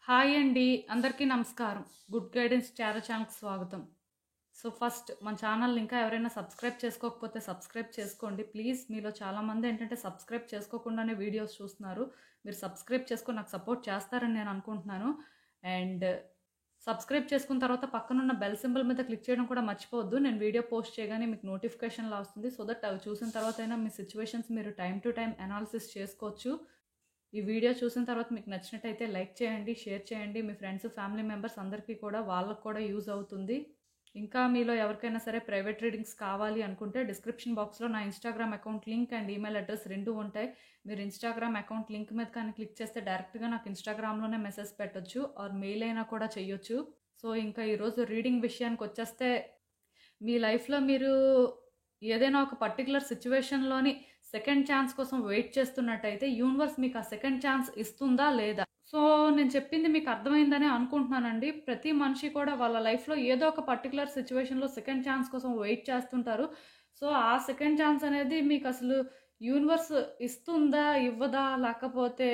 Hi అండి, అందరికీ నమస్కారం. గుడ్ గైడెన్స్ ఛానల్కి స్వాగతం. సో ఫస్ట్ మన ఛానల్ ఇంకా ఎవరైనా సబ్స్క్రైబ్ చేసుకోకపోతే సబ్స్క్రైబ్ చేసుకోండి ప్లీజ్. మీలో చాలామంది ఏంటంటే సబ్స్క్రైబ్ చేసుకోకుండానే వీడియోస్ చూస్తున్నారు. మీరు సబ్స్క్రైబ్ చేసుకొని నాకు సపోర్ట్ చేస్తారని నేను అనుకుంటున్నాను. అండ్ సబ్స్క్రైబ్ చేసుకున్న తర్వాత పక్కనున్న బెల్ సింబల్ మీద క్లిక్ చేయడం కూడా మర్చిపోవద్దు. నేను వీడియో పోస్ట్ చేయగానే మీకు నోటిఫికేషన్లా వస్తుంది. సో దట్ అవి చూసిన తర్వాత అయినా మీ సిచ్యువేషన్స్ మీరు టైం టు టైం అనాలిసిస్ చేసుకోవచ్చు. ఈ వీడియో చూసిన తర్వాత మీకు నచ్చినట్టయితే లైక్ చేయండి, షేర్ చేయండి. మీ ఫ్రెండ్స్, ఫ్యామిలీ మెంబర్స్ అందరికీ కూడా వాళ్ళకు కూడా యూజ్ అవుతుంది. ఇంకా మీలో ఎవరికైనా సరే ప్రైవేట్ రీడింగ్స్ కావాలి అనుకుంటే డిస్క్రిప్షన్ బాక్స్లో నా Instagram account link and email address రెండు ఉంటాయి. మీరు ఇన్స్టాగ్రామ్ అకౌంట్ లింక్ మీద కానీ క్లిక్ చేస్తే డైరెక్ట్గా నాకు ఇన్స్టాగ్రామ్లోనే మెసేజ్ పెట్టొచ్చు ఆర్ మెయిల్ అయినా కూడా చెయ్యొచ్చు. సో ఇంకా ఈరోజు రీడింగ్ విషయానికి వచ్చేస్తే, మీ లైఫ్లో మీరు ఏదైనా ఒక పర్టికులర్ సిచ్యువేషన్లోని సెకండ్ ఛాన్స్ కోసం వెయిట్ చేస్తున్నట్టయితే యూనివర్స్ మీకు ఆ సెకండ్ ఛాన్స్ ఇస్తుందా లేదా? సో నేను చెప్పింది మీకు అర్థమైందని అనుకుంటున్నానండి. ప్రతి మనిషి కూడా వాళ్ళ లైఫ్లో ఏదో ఒక పర్టికులర్ సిచ్యువేషన్లో సెకండ్ ఛాన్స్ కోసం వెయిట్ చేస్తుంటారు. సో ఆ సెకండ్ ఛాన్స్ అనేది మీకు అసలు యూనివర్స్ ఇస్తుందా ఇవ్వదా, లేకపోతే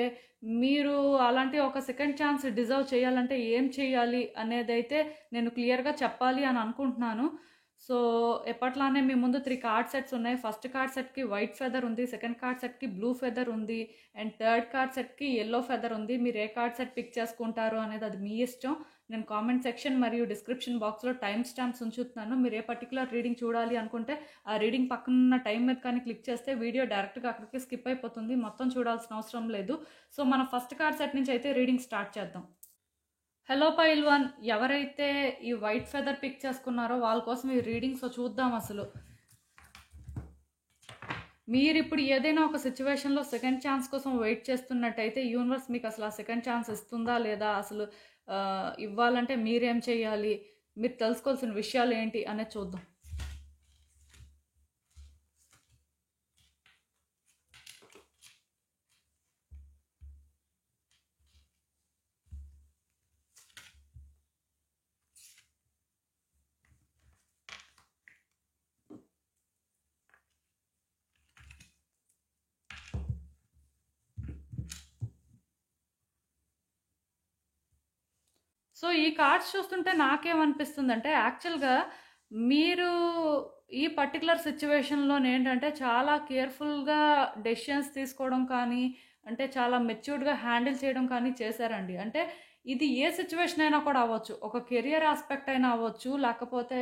మీరు అలాంటి ఒక సెకండ్ ఛాన్స్ డిజర్వ్ చేయాలంటే ఏం చేయాలి అనేది అయితే నేను క్లియర్గా చెప్పాలి అని అనుకుంటున్నాను. సో ఎప్పట్లానే మీ ముందు 3 కార్డ్ సెట్స్ ఉన్నాయి. ఫస్ట్ కార్డ్ సెట్కి వైట్ ఫెదర్ ఉంది, సెకండ్ కార్డ్ సెట్కి బ్లూ ఫెదర్ ఉంది, అండ్ థర్డ్ కార్డ్ సెట్కి ఎల్లో ఫెదర్ ఉంది. మీరు ఏ కార్డ్ సెట్ పిక్ చేసుకుంటారు అనేది అది మీ ఇష్టం. నేను కామెంట్ సెక్షన్ మరియు డిస్క్రిప్షన్ బాక్స్లో టైం స్టాంప్స్ ఉంచుతున్నాను. మీరు ఏ పర్టికులర్ రీడింగ్ చూడాలి అనుకుంటే ఆ రీడింగ్ పక్కన టైం మీద కానీ క్లిక్ చేస్తే వీడియో డైరెక్ట్గా అక్కడికి స్కిప్ అయిపోతుంది, మొత్తం చూడాల్సిన అవసరం లేదు. సో మనం ఫస్ట్ కార్డ్ సెట్ నుంచి అయితే రీడింగ్ స్టార్ట్ చేద్దాం. హలో పైల్ వన్, ఎవరైతే ఈ వైట్ ఫెదర్ పిక్ చేసుకున్నారో వాళ్ళ కోసం ఈ రీడింగ్స్ చూద్దాం. అసలు మీరు ఇప్పుడు ఏదైనా ఒక సిచ్యువేషన్లో సెకండ్ ఛాన్స్ కోసం వెయిట్ చేస్తున్నట్టయితే యూనివర్స్ మీకు అసలు ఆ సెకండ్ ఛాన్స్ ఇస్తుందా లేదా, అసలు ఇవ్వాలంటే మీరేం చేయాలి, మీరు తెలుసుకోవాల్సిన విషయాలు ఏంటి అనేది చూద్దాం. సో ఈ కార్డ్స్ చూస్తుంటే నాకేమనిపిస్తుంది అంటే, యాక్చువల్గా మీరు ఈ పర్టికులర్ సిచ్యువేషన్లో ఏంటంటే చాలా కేర్ఫుల్గా డెసిషన్స్ తీసుకోవడం కానీ, అంటే చాలా మెచ్యూర్డ్గా హ్యాండిల్ చేయడం కానీ చేశారండి. అంటే ఇది ఏ సిచ్యువేషన్ అయినా కూడా అవ్వచ్చు, ఒక కెరియర్ ఆస్పెక్ట్ అయినా అవ్వచ్చు, లేకపోతే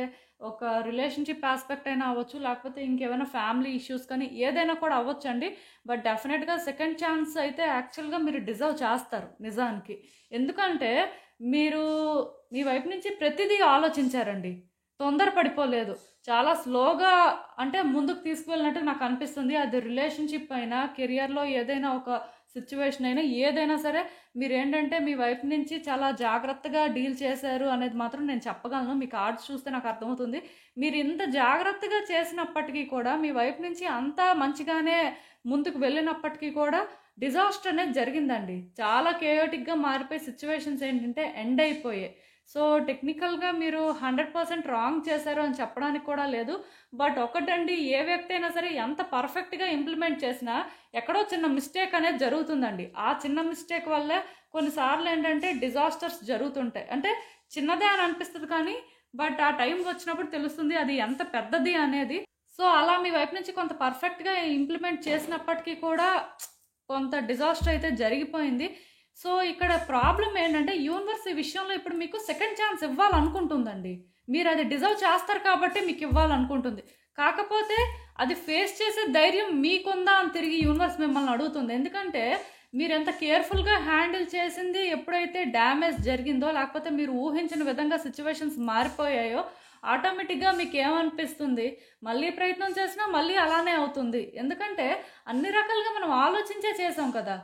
ఒక రిలేషన్షిప్ ఆస్పెక్ట్ అయినా అవ్వచ్చు, లేకపోతే ఇంకేమైనా ఫ్యామిలీ ఇష్యూస్ కానీ ఏదైనా కూడా అవ్వచ్చు అండి. బట్ డెఫినెట్గా సెకండ్ ఛాన్స్ అయితే యాక్చువల్గా మీరు డిజర్వ్ చేస్తారు నిజానికి. ఎందుకంటే మీరు మీ వైపు నుంచి ప్రతిదీ ఆలోచించారండి, తొందరపడిపోలేదు, చాలా స్లోగా అంటే ముందుకు తీసుకువెళ్ళినట్టు నాకు అనిపిస్తుంది. అది రిలేషన్షిప్ అయినా, కెరియర్లో ఏదైనా ఒక సిచ్యువేషన్ అయినా, ఏదైనా సరే మీరు ఏంటంటే మీ వైపు నుంచి చాలా జాగ్రత్తగా డీల్ చేశారు అనేది మాత్రం నేను చెప్పగలను. మీ కార్డ్స్ చూస్తే నాకు అర్థమవుతుంది. మీరు ఇంత జాగ్రత్తగా చేసినప్పటికీ కూడా మీ వైపు నుంచి అంతా మంచిగానే ముందుకు వెళ్ళినప్పటికీ కూడా డిజాస్టర్ అనేది జరిగిందండి. చాలా కేయోటిక్గా మారిపోయి సిచ్యువేషన్స్ ఏంటంటే ఎండ్ అయిపోయాయి. సో టెక్నికల్గా మీరు 100% రాంగ్ చేశారు అని చెప్పడానికి కూడా లేదు. బట్ ఒకటండి, ఏ వ్యక్తి అయినా సరే ఎంత పర్ఫెక్ట్గా ఇంప్లిమెంట్ చేసినా ఎక్కడో చిన్న మిస్టేక్ అనేది జరుగుతుందండి. ఆ చిన్న మిస్టేక్ వల్లే కొన్నిసార్లు ఏంటంటే డిజాస్టర్స్ జరుగుతుంటాయి. అంటే చిన్నదే అని అనిపిస్తుంది కానీ బట్ ఆ టైం వచ్చినప్పుడు తెలుస్తుంది అది ఎంత పెద్దది అనేది. సో అలా మీ వైపు నుంచి కొంత పర్ఫెక్ట్గా ఇంప్లిమెంట్ చేసినప్పటికీ కూడా కొంత డిజాస్టర్ అయితే జరిగిపోయింది. సో ఇక్కడ ప్రాబ్లం ఏంటంటే యూనివర్స్ ఈ విషయంలో ఇప్పుడు మీకు సెకండ్ ఛాన్స్ ఇవ్వాలనుకుంటుందండి. మీరు అది డిజర్వ్ చేస్తారు కాబట్టి మీకు ఇవ్వాలనుకుంటుంది. కాకపోతే అది ఫేస్ చేసే ధైర్యం మీకుందా అని తిరిగి యూనివర్స్ మిమ్మల్ని అడుగుతుంది. ఎందుకంటే మీరు ఎంత కేర్ఫుల్గా హ్యాండిల్ చేసింది ఎప్పుడైతే డ్యామేజ్ జరిగిందో, లేకపోతే మీరు ఊహించిన విధంగా సిచ్యువేషన్స్ మారిపోయాయో, ఆటోమేటిక్గా మీకు ఏమనిపిస్తుంది, మళ్ళీ ప్రయత్నం చేసినా మళ్ళీ అలానే అవుతుంది. ఎందుకంటే అన్ని రకాలుగా మనం ఆలోచించే చేసాం కదా.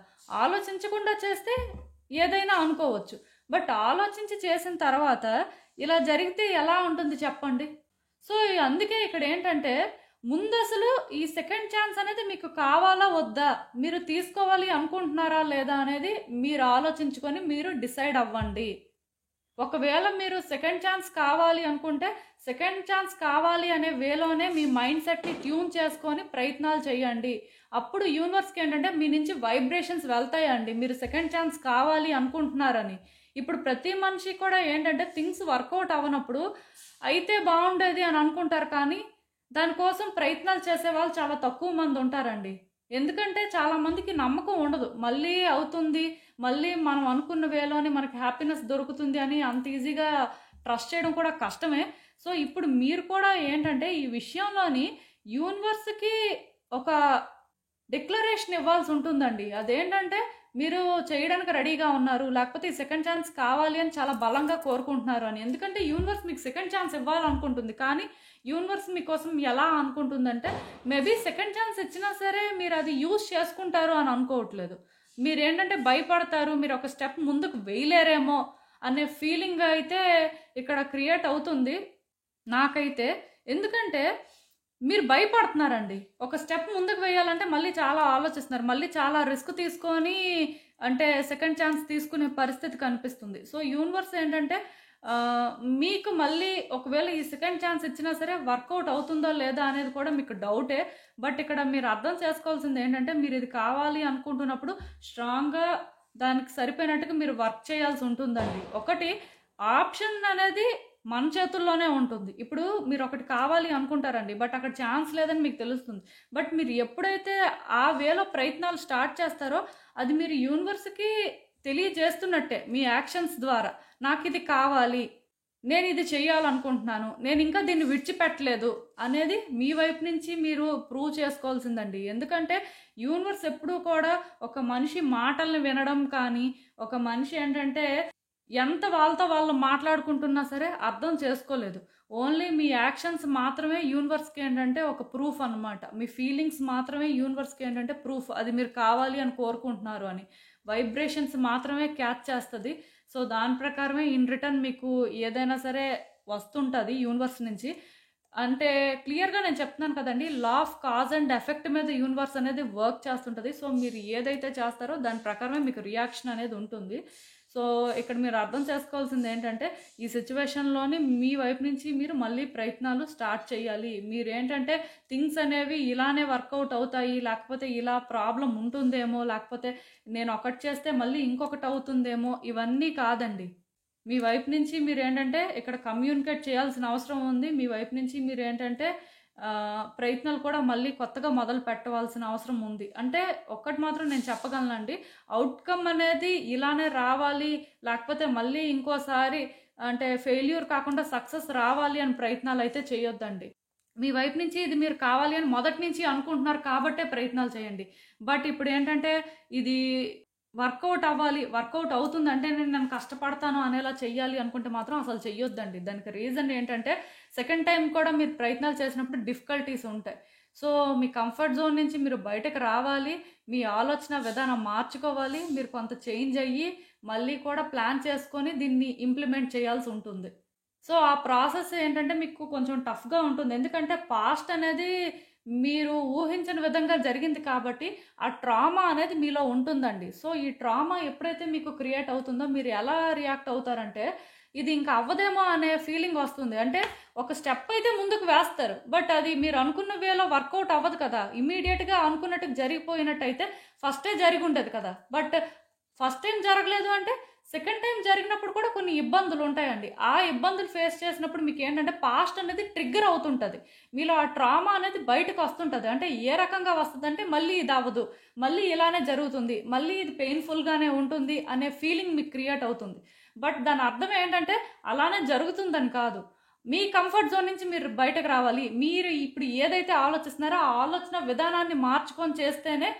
ఆలోచించకుండా చేస్తే ఏదైనా అనుకోవచ్చు, బట్ ఆలోచించి చేసిన తర్వాత ఇలా జరిగితే ఎలా ఉంటుంది చెప్పండి. సో అందుకే ఇక్కడ ఏంటంటే ముందు అసలు ఈ సెకండ్ ఛాన్స్ అనేది మీకు కావాలా వద్దా, మీరు తీసుకోవాలి అనుకుంటున్నారా లేదా అనేది మీరు ఆలోచించుకొని మీరు డిసైడ్ అవ్వండి. ఒకవేళ మీరు సెకండ్ ఛాన్స్ కావాలి అనుకుంటే సెకండ్ ఛాన్స్ కావాలి అనే వేలోనే మీ మైండ్ సెట్ని ట్యూన్ చేసుకొని ప్రయత్నాలు చేయండి. అప్పుడు యూనివర్స్కి ఏంటంటే మీ నుంచి వైబ్రేషన్స్ వెళ్తాయండి, మీరు సెకండ్ ఛాన్స్ కావాలి అనుకుంటున్నారని. ఇప్పుడు ప్రతి మనిషి కూడా ఏంటంటే థింగ్స్ వర్కౌట్ అవ్వనప్పుడు అయితే బాగుండేది అని అనుకుంటారు, కానీ దానికోసం ప్రయత్నాలు చేసే వాళ్ళు చాలా తక్కువ మంది ఉంటారండి. ఎందుకంటే చాలా మందికి నమ్మకం ఉండదు, మళ్ళీ అవుతుంది, మళ్ళీ మనం అనుకున్న వేలోని మనకి హ్యాపీనెస్ దొరుకుతుంది అని అంత ఈజీగా ట్రస్ట్ చేయడం కూడా కష్టమే. సో ఇప్పుడు మీరు కూడా ఏంటంటే ఈ విషయంలోని యూనివర్స్కి ఒక డిక్లరేషన్ ఇవ్వాల్సి ఉంటుందండి. అదేంటంటే మీరు చేయడానికి రెడీగా ఉన్నారు, లేకపోతే ఈ సెకండ్ ఛాన్స్ కావాలి అని చాలా బలంగా కోరుకుంటున్నారు అని. ఎందుకంటే యూనివర్స్ మీకు సెకండ్ ఛాన్స్ ఇవ్వాలనుకుంటుంది, కానీ యూనివర్స్ మీకోసం ఎలా అనుకుంటుందంటే మేబీ సెకండ్ ఛాన్స్ ఇచ్చినా సరే మీరు అది యూజ్ చేసుకుంటారు అని అనుకోవట్లేదు. మీరు ఏంటంటే భయపడతారు, మీరు ఒక స్టెప్ ముందుకు వేయలేరేమో అనే ఫీలింగ్ అయితే ఇక్కడ క్రియేట్ అవుతుంది నాకైతే. ఎందుకంటే మీరు భయపడుతున్నారండి, ఒక స్టెప్ ముందుకు వేయాలంటే మళ్ళీ చాలా ఆలోచిస్తున్నారు, మళ్ళీ చాలా రిస్క్ తీసుకొని అంటే సెకండ్ ఛాన్స్ తీసుకునే పరిస్థితి కనిపిస్తుంది. సో యూనివర్స్ ఏంటంటే మీకు మళ్ళీ ఒకవేళ ఈ సెకండ్ ఛాన్స్ ఇచ్చినా సరే వర్కౌట్ అవుతుందో లేదా అనేది కూడా మీకు డౌటే. బట్ ఇక్కడ మీరు అర్థం చేసుకోవాల్సింది ఏంటంటే మీరు ఇది కావాలి అనుకుంటున్నప్పుడు స్ట్రాంగ్గా దానికి సరిపోయినట్టుగా మీరు వర్క్ చేయాల్సి ఉంటుందండి. ఒకటి ఆప్షన్ అనేది మన చేతుల్లోనే ఉంటుంది. ఇప్పుడు మీరు ఒకటి కావాలి అనుకుంటారండి, బట్ అక్కడ ఛాన్స్ లేదని మీకు తెలుస్తుంది. బట్ మీరు ఎప్పుడైతే ఆ వేలో ప్రయత్నాలు స్టార్ట్ చేస్తారో అది మీరు యూనివర్స్కి తెలియజేస్తున్నట్టే మీ యాక్షన్స్ ద్వారా. నాకు ఇది కావాలి, నేను ఇది చేయాలనుకుంటున్నాను, నేను ఇంకా దీన్ని విడిచిపెట్టలేదు అనేది మీ వైపు నుంచి మీరు ప్రూవ్ చేసుకోవాల్సిందండి. ఎందుకంటే యూనివర్స్ ఎప్పుడూ కూడా ఒక మనిషి మాటల్ని వినడం కానీ, ఒక మనిషి ఏంటంటే ఎంత వాళ్ళతో వాళ్ళు మాట్లాడుకుంటున్నా సరే అర్థం చేసుకోలేదు. ఓన్లీ మీ యాక్షన్స్ మాత్రమే యూనివర్స్కి ఏంటంటే ఒక ప్రూఫ్ అనమాట. మీ ఫీలింగ్స్ మాత్రమే యూనివర్స్కి ఏంటంటే ప్రూఫ్, అది మీరు కావాలి అని కోరుకుంటున్నారు అని. వైబ్రేషన్స్ మాత్రమే క్యాచ్ చేస్తుంది. సో దాని ప్రకారమే ఇన్ రిటర్న్ మీకు ఏదైనా సరే వస్తుంటుంది యూనివర్స్ నుంచి. అంటే క్లియర్గా నేను చెప్తున్నాను కదండి, law of cause and effect మీద యూనివర్స్ అనేది వర్క్ చేస్తుంటుంది. సో మీరు ఏదైతే చేస్తారో దాని ప్రకారమే మీకు రియాక్షన్ అనేది ఉంటుంది. సో ఇక్కడ మీరు అర్థం చేసుకోవాల్సింది ఏంటంటే ఈ సిచ్యువేషన్లోని మీ వైపు నుంచి మీరు మళ్ళీ ప్రయత్నాలు స్టార్ట్ చేయాలి. మీరు ఏంటంటే థింగ్స్ అనేవి ఇలానే వర్కౌట్ అవుతాయి, లేకపోతే ఇలా ప్రాబ్లం ఉంటుందేమో, లేకపోతే నేను ఒకటి చేస్తే మళ్ళీ ఇంకొకటి అవుతుందేమో, ఇవన్నీ కాదండి. మీ వైపు నుంచి మీరు ఏంటంటే ఇక్కడ కమ్యూనికేట్ చేయాల్సిన అవసరం ఉంది. మీ వైపు నుంచి మీరు ఏంటంటే ప్రయత్నాలు కూడా మళ్ళీ కొత్తగా మొదలు పెట్టవలసిన అవసరం ఉంది. అంటే ఒక్కటి మాత్రం నేను చెప్పగలనండి, అవుట్కమ్ అనేది ఇలానే రావాలి, లేకపోతే మళ్ళీ ఇంకోసారి అంటే ఫెయిల్యూర్ కాకుండా సక్సెస్ రావాలి అని ప్రయత్నాలు అయితే చేయొద్దండి. మీ వైపు నుంచి ఇది మీరు కావాలి అని మొదటి నుంచి అనుకుంటున్నారు కాబట్టే ప్రయత్నాలు చేయండి. బట్ ఇప్పుడు ఏంటంటే ఇది వర్కౌట్ అవ్వాలి, వర్కౌట్ అవుతుందంటే నేను కష్టపడతాను అనేలా చెయ్యాలి అనుకుంటే మాత్రం అసలు చెయ్యొద్దండి. దానికి రీజన్ ఏంటంటే సెకండ్ టైం కూడా మీరు ప్రయత్నాలు చేసినప్పుడు డిఫికల్టీస్ ఉంటాయి. సో మీ కంఫర్ట్ జోన్ నుంచి మీరు బయటకు రావాలి, మీ ఆలోచన విధానం మార్చుకోవాలి, మీరు కొంత చేంజ్ అయ్యి మళ్ళీ కూడా ప్లాన్ చేసుకొని దీన్ని ఇంప్లిమెంట్ చేయాల్సి ఉంటుంది. సో ఆ ప్రాసెస్ ఏంటంటే మీకు కొంచెం టఫ్గా ఉంటుంది, ఎందుకంటే పాస్ట్ అనేది మీరు ఊహించని విధంగా జరిగింది కాబట్టి ఆ ట్రామా అనేది మీలో ఉంటుందండి. సో ఈ ట్రామా ఎప్పుడైతే మీకు క్రియేట్ అవుతుందో మీరు ఎలా రియాక్ట్ అవుతారంటే ఇది ఇంకా అవ్వదేమో అనే ఫీలింగ్ వస్తుంది. అంటే ఒక స్టెప్ అయితే ముందుకు వేస్తారు, బట్ అది మీరు అనుకున్న వేలో వర్కౌట్ అవ్వదు కదా. ఇమీడియట్గా అనుకున్నట్టు జరిగిపోయినట్టు అయితే ఫస్టే జరిగి ఉండేది కదా. బట్ ఫస్ట్ టైం జరగలేదు అంటే సెకండ్ టైం జరిగినప్పుడు కూడా కొన్ని ఇబ్బందులు ఉంటాయండి. ఆ ఇబ్బందులు ఫేస్ చేసినప్పుడు మీకు ఏంటంటే పాస్ట్ అనేది ట్రిగ్గర్ అవుతుంటుంది, మీలో ఆ ట్రామా అనేది బయటకు వస్తుంటుంది. అంటే ఏ రకంగా వస్తుంది అంటే మళ్ళీ ఇది అవ్వదు, మళ్ళీ ఇలానే జరుగుతుంది, మళ్ళీ ఇది పెయిన్ఫుల్గానే ఉంటుంది అనే ఫీలింగ్ మీకు క్రియేట్ అవుతుంది. బట్ దాని అర్థం ఏంటంటే అలానే జరుగుతుందని కాదు, మీ కంఫర్ట్ జోన్ నుంచి మీరు బయటకు రావాలి. మీరు ఇప్పుడు ఏదైతే ఆలోచిస్తున్నారో ఆ ఆలోచన విధానాన్ని మార్చుకొని చేస్తేనే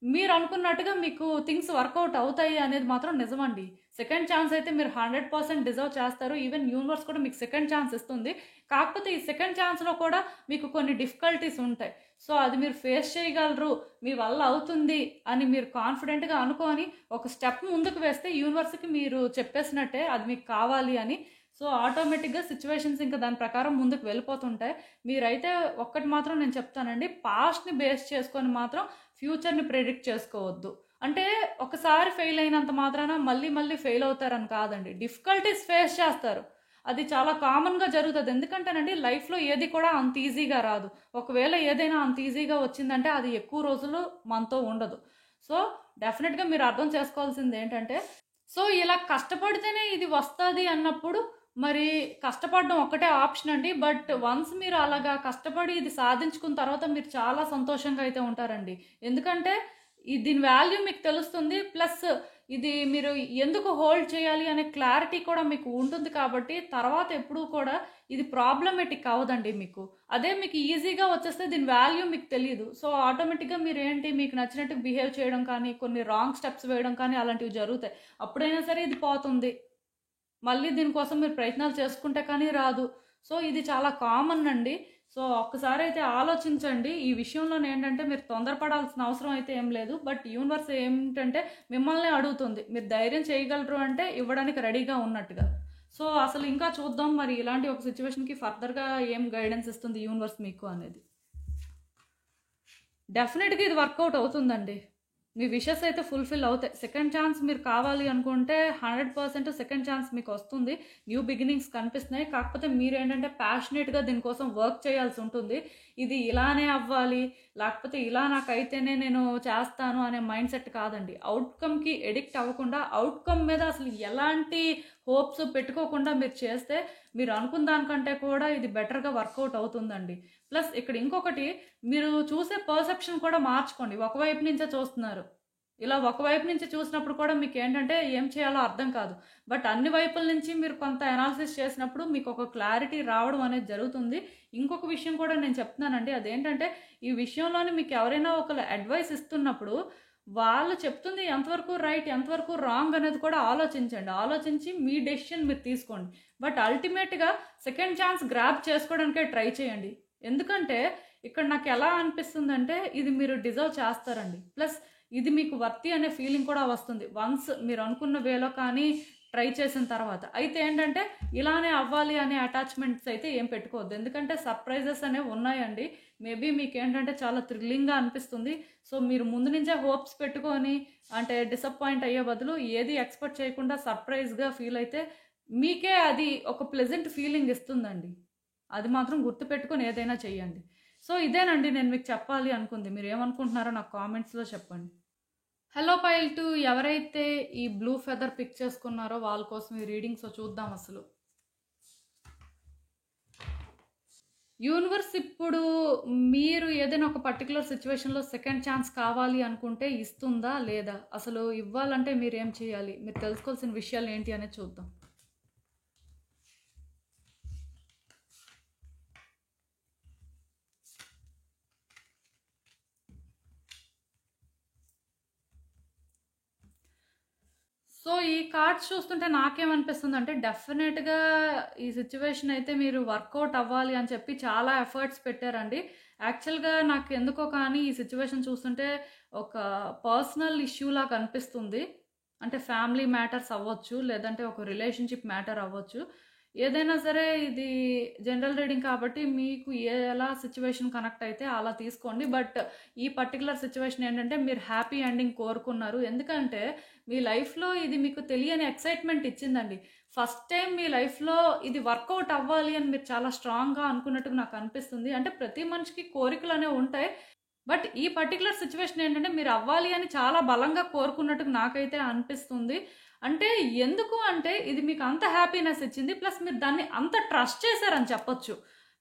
మీరు అనుకున్నట్టుగా మీకు థింగ్స్ వర్కౌట్ అవుతాయి అనేది మాత్రం నిజమండి. సెకండ్ ఛాన్స్ అయితే మీరు 100% డిజర్వ్ చేస్తారు. ఈవెన్ యూనివర్స్ కూడా మీకు సెకండ్ ఛాన్స్ ఇస్తుంది. కాకపోతే ఈ సెకండ్ ఛాన్స్లో కూడా మీకు కొన్ని డిఫికల్టీస్ ఉంటాయి. సో అది మీరు ఫేస్ చేయగలరు, మీ వల్ల అవుతుంది అని మీరు కాన్ఫిడెంట్గా అనుకొని ఒక స్టెప్ ముందుకు వేస్తే యూనివర్స్కి మీరు చెప్పేసినట్టే అది మీకు కావాలి అని. సో ఆటోమేటిక్గా సిచ్యువేషన్స్ ఇంకా దాని ప్రకారం ముందుకు వెళ్ళిపోతుంటాయి. మీరైతే ఒక్కటి మాత్రం నేను చెప్తానండి, పాస్ట్ని బేస్ చేసుకొని మాత్రం ఫ్యూచర్ని ప్రెడిక్ట్ చేసుకోవద్దు. అంటే ఒకసారి ఫెయిల్ అయినంత మాత్రాన మళ్ళీ మళ్ళీ ఫెయిల్ అవుతారని కాదండి, డిఫికల్టీస్ ఫేస్ చేస్తారు, అది చాలా కామన్గా జరుగుతుంది. ఎందుకంటేనండి లైఫ్లో ఏది కూడా అంత ఈజీగా రాదు. ఒకవేళ ఏదైనా అంత ఈజీగా వచ్చిందంటే అది ఎక్కువ రోజులు మనతో ఉండదు. సో డెఫినెట్గా మీరు అర్థం చేసుకోవాల్సింది ఏంటంటే సో ఇలా కష్టపడితేనే ఇది వస్తుంది అన్నప్పుడు మరి కష్టపడడం ఒకటే ఆప్షన్ అండి. బట్ వన్స్ మీరు అలాగా కష్టపడి ఇది సాధించుకున్న తర్వాత మీరు చాలా సంతోషంగా అయితే ఉంటారండి. ఎందుకంటే దీని వాల్యూ మీకు తెలుస్తుంది. ప్లస్ ఇది మీరు ఎందుకు హోల్డ్ చేయాలి అనే క్లారిటీ కూడా మీకు ఉంటుంది కాబట్టి తర్వాత ఎప్పుడూ కూడా ఇది ప్రాబ్లమేటిక్ అవ్వదండి మీకు. అదే మీకు ఈజీగా వచ్చేస్తే దీని వాల్యూ మీకు తెలియదు. సో ఆటోమేటిక్గా మీరు ఏంటి మీకు నచ్చినట్టు బిహేవ్ చేయడం కానీ కొన్ని రాంగ్ స్టెప్స్ వేయడం కానీ అలాంటివి జరుగుతాయి. అప్పుడైనా సరే ఇది పోతుంది. మళ్ళీ దీనికోసం మీరు ప్రయత్నాలు చేసుకుంటే కానీ రాదు. సో ఇది చాలా కామన్ అండి. సో ఒక్కసారి అయితే ఆలోచించండి. ఈ విషయంలో ఏంటంటే మీరు తొందరపడాల్సిన అవసరం అయితే ఏం లేదు. బట్ యూనివర్స్ ఏంటంటే మిమ్మల్ని అడుగుతుంది, మీరు ధైర్యం చేయగలరు అంటే ఇవ్వడానికి రెడీగా ఉన్నట్టుగా. సో అసలు ఇంకా చూద్దాం మరి ఇలాంటి ఒక సిచ్యువేషన్కి ఫర్దర్గా ఏం గైడెన్స్ ఇస్తుంది యూనివర్స్ మీకు అనేది. డెఫినెట్గా ఇది వర్కౌట్ అవుతుందండి. మీ విషెస్ అయితే ఫుల్ఫిల్ అవుతాయి. సెకండ్ ఛాన్స్ మీరు కావాలి అనుకుంటే 100% సెకండ్ ఛాన్స్ మీకు వస్తుంది. న్యూ బిగినింగ్స్ కనిపిస్తున్నాయి. కాకపోతే మీరు ఏంటంటే ప్యాషనేట్గా దీనికోసం వర్క్ చేయాల్సి ఉంటుంది. ఇది ఇలానే అవ్వాలి, లేకపోతే ఇలా నాకైతేనే నేను చేస్తాను అనే మైండ్ సెట్ కాదండి. అవుట్కమ్కి ఎడిక్ట్ అవ్వకుండా, అవుట్కమ్ మీద అసలు ఎలాంటి హోప్స్ పెట్టుకోకుండా మీరు చేస్తే మీరు అనుకున్న దానికంటే కూడా ఇది బెటర్గా వర్కౌట్ అవుతుందండి. ప్లస్ ఇక్కడ ఇంకొకటి, మీరు చూసే పర్సెప్షన్ కూడా మార్చుకోండి. ఒకవైపు నుంచే చూస్తున్నారు, ఇలా ఒకవైపు నుంచి చూసినప్పుడు కూడా మీకు ఏంటంటే ఏం చేయాలో అర్థం కాదు. బట్ అన్ని వైపుల నుంచి మీరు కొంత అనాలిసిస్ చేసినప్పుడు మీకు ఒక క్లారిటీ రావడం అనేది జరుగుతుంది. ఇంకొక విషయం కూడా నేను చెప్తున్నానండి, అదేంటంటే ఈ విషయంలోనే మీకు ఎవరైనా ఒకరు అడ్వైస్ ఇస్తున్నప్పుడు వాళ్ళు చెప్తుంది ఎంతవరకు రైట్ ఎంతవరకు రాంగ్ అనేది కూడా ఆలోచించండి. ఆలోచించి మీ డెసిషన్ మీరు తీసుకోండి. బట్ అల్టిమేట్గా సెకండ్ ఛాన్స్ గ్రాబ్ చేసుకోవడానికే ట్రై చేయండి. ఎందుకంటే ఇక్కడ నాకు ఎలా అనిపిస్తుందంటే ఇది మీరు డిజర్వ్ చేస్తారండి. ప్లస్ ఇది మీకు వర్తి అనే ఫీలింగ్ కూడా వస్తుంది వన్స్ మీరు అనుకున్న వేలో కానీ ట్రై చేసిన తర్వాత. అయితే ఏంటంటే ఇలానే అవ్వాలి అనే అటాచ్మెంట్స్ అయితే ఏం పెట్టుకోవద్దు. ఎందుకంటే సర్ప్రైజెస్ అనేవి ఉన్నాయండి. మేబీ మీకు ఏంటంటే చాలా థ్రిల్లింగ్గా అనిపిస్తుంది. సో మీరు ముందు నుంచే హోప్స్ పెట్టుకొని అంటే డిసప్పాయింట్ అయ్యే బదులు ఏది ఎక్స్పెక్ట్ చేయకుండా సర్ప్రైజ్గా ఫీల్ అయితే మీకే అది ఒక ప్లెజెంట్ ఫీలింగ్ ఇస్తుందండి. అది మాత్రం గుర్తుపెట్టుకొని ఏదైనా చెయ్యండి. సో ఇదేనండి నేను మీకు చెప్పాలి అనుకుంది. మీరు ఏమనుకుంటున్నారో నాకు కామెంట్స్లో చెప్పండి. హలో పైల్ 2 ఎవరైతే ఈ బ్లూ ఫెదర్ పిక్ చేసుకున్నారో వాళ్ళ కోసం ఈ రీడింగ్స్ చూద్దాం. అసలు యూనివర్స్ ఇప్పుడు మీరు ఏదైనా ఒక పర్టికులర్ సిచ్యువేషన్లో సెకండ్ ఛాన్స్ కావాలి అనుకుంటే ఇస్తుందా లేదా, అసలు ఇవ్వాలంటే మీరు ఏం చేయాలి, మీరు తెలుసుకోవాల్సిన విషయాలు ఏంటి అనేది చూద్దాం. సో ఈ కార్డ్స్ చూస్తుంటే నాకేమనిపిస్తుంది అంటే డెఫినెట్గా ఈ సిచ్యువేషన్ అయితే మీరు వర్కౌట్ అవ్వాలి అని చెప్పి చాలా ఎఫర్ట్స్ పెట్టారండి. యాక్చువల్గా నాకు ఎందుకో కానీ ఈ సిచ్యువేషన్ చూస్తుంటే ఒక పర్సనల్ ఇష్యూ లాగా అనిపిస్తుంది. అంటే ఫ్యామిలీ మ్యాటర్స్ అవ్వచ్చు, లేదంటే ఒక రిలేషన్షిప్ మ్యాటర్ అవ్వచ్చు. ఏదైనా సరే ఇది జనరల్ రీడింగ్ కాబట్టి మీకు ఎలా సిచ్యువేషన్ కనెక్ట్ అయితే అలా తీసుకోండి. బట్ ఈ పర్టికులర్ సిచ్యువేషన్ ఏంటంటే మీరు హ్యాపీ ఎండింగ్ కోరుకున్నారు. ఎందుకంటే మీ లైఫ్లో ఇది మీకు తెలియని ఎక్సైట్మెంట్ ఇచ్చిందండి. ఫస్ట్ టైం మీ లైఫ్లో ఇది వర్కౌట్ అవ్వాలి అని మీరు చాలా స్ట్రాంగ్గా అనుకున్నట్టుగా నాకు అనిపిస్తుంది. అంటే ప్రతి మనిషికి కోరికలు అనేవి ఉంటాయి. బట్ ఈ పర్టికులర్ సిచ్యువేషన్ ఏంటంటే మీరు అవ్వాలి అని చాలా బలంగా కోరుకున్నట్టుగా నాకైతే అనిపిస్తుంది. అంటే ఎందుకు అంటే ఇది మీకు అంత హ్యాపీనెస్ ఇచ్చింది. ప్లస్ మీరు దాన్ని అంత ట్రస్ట్ చేశారని చెప్పొచ్చు.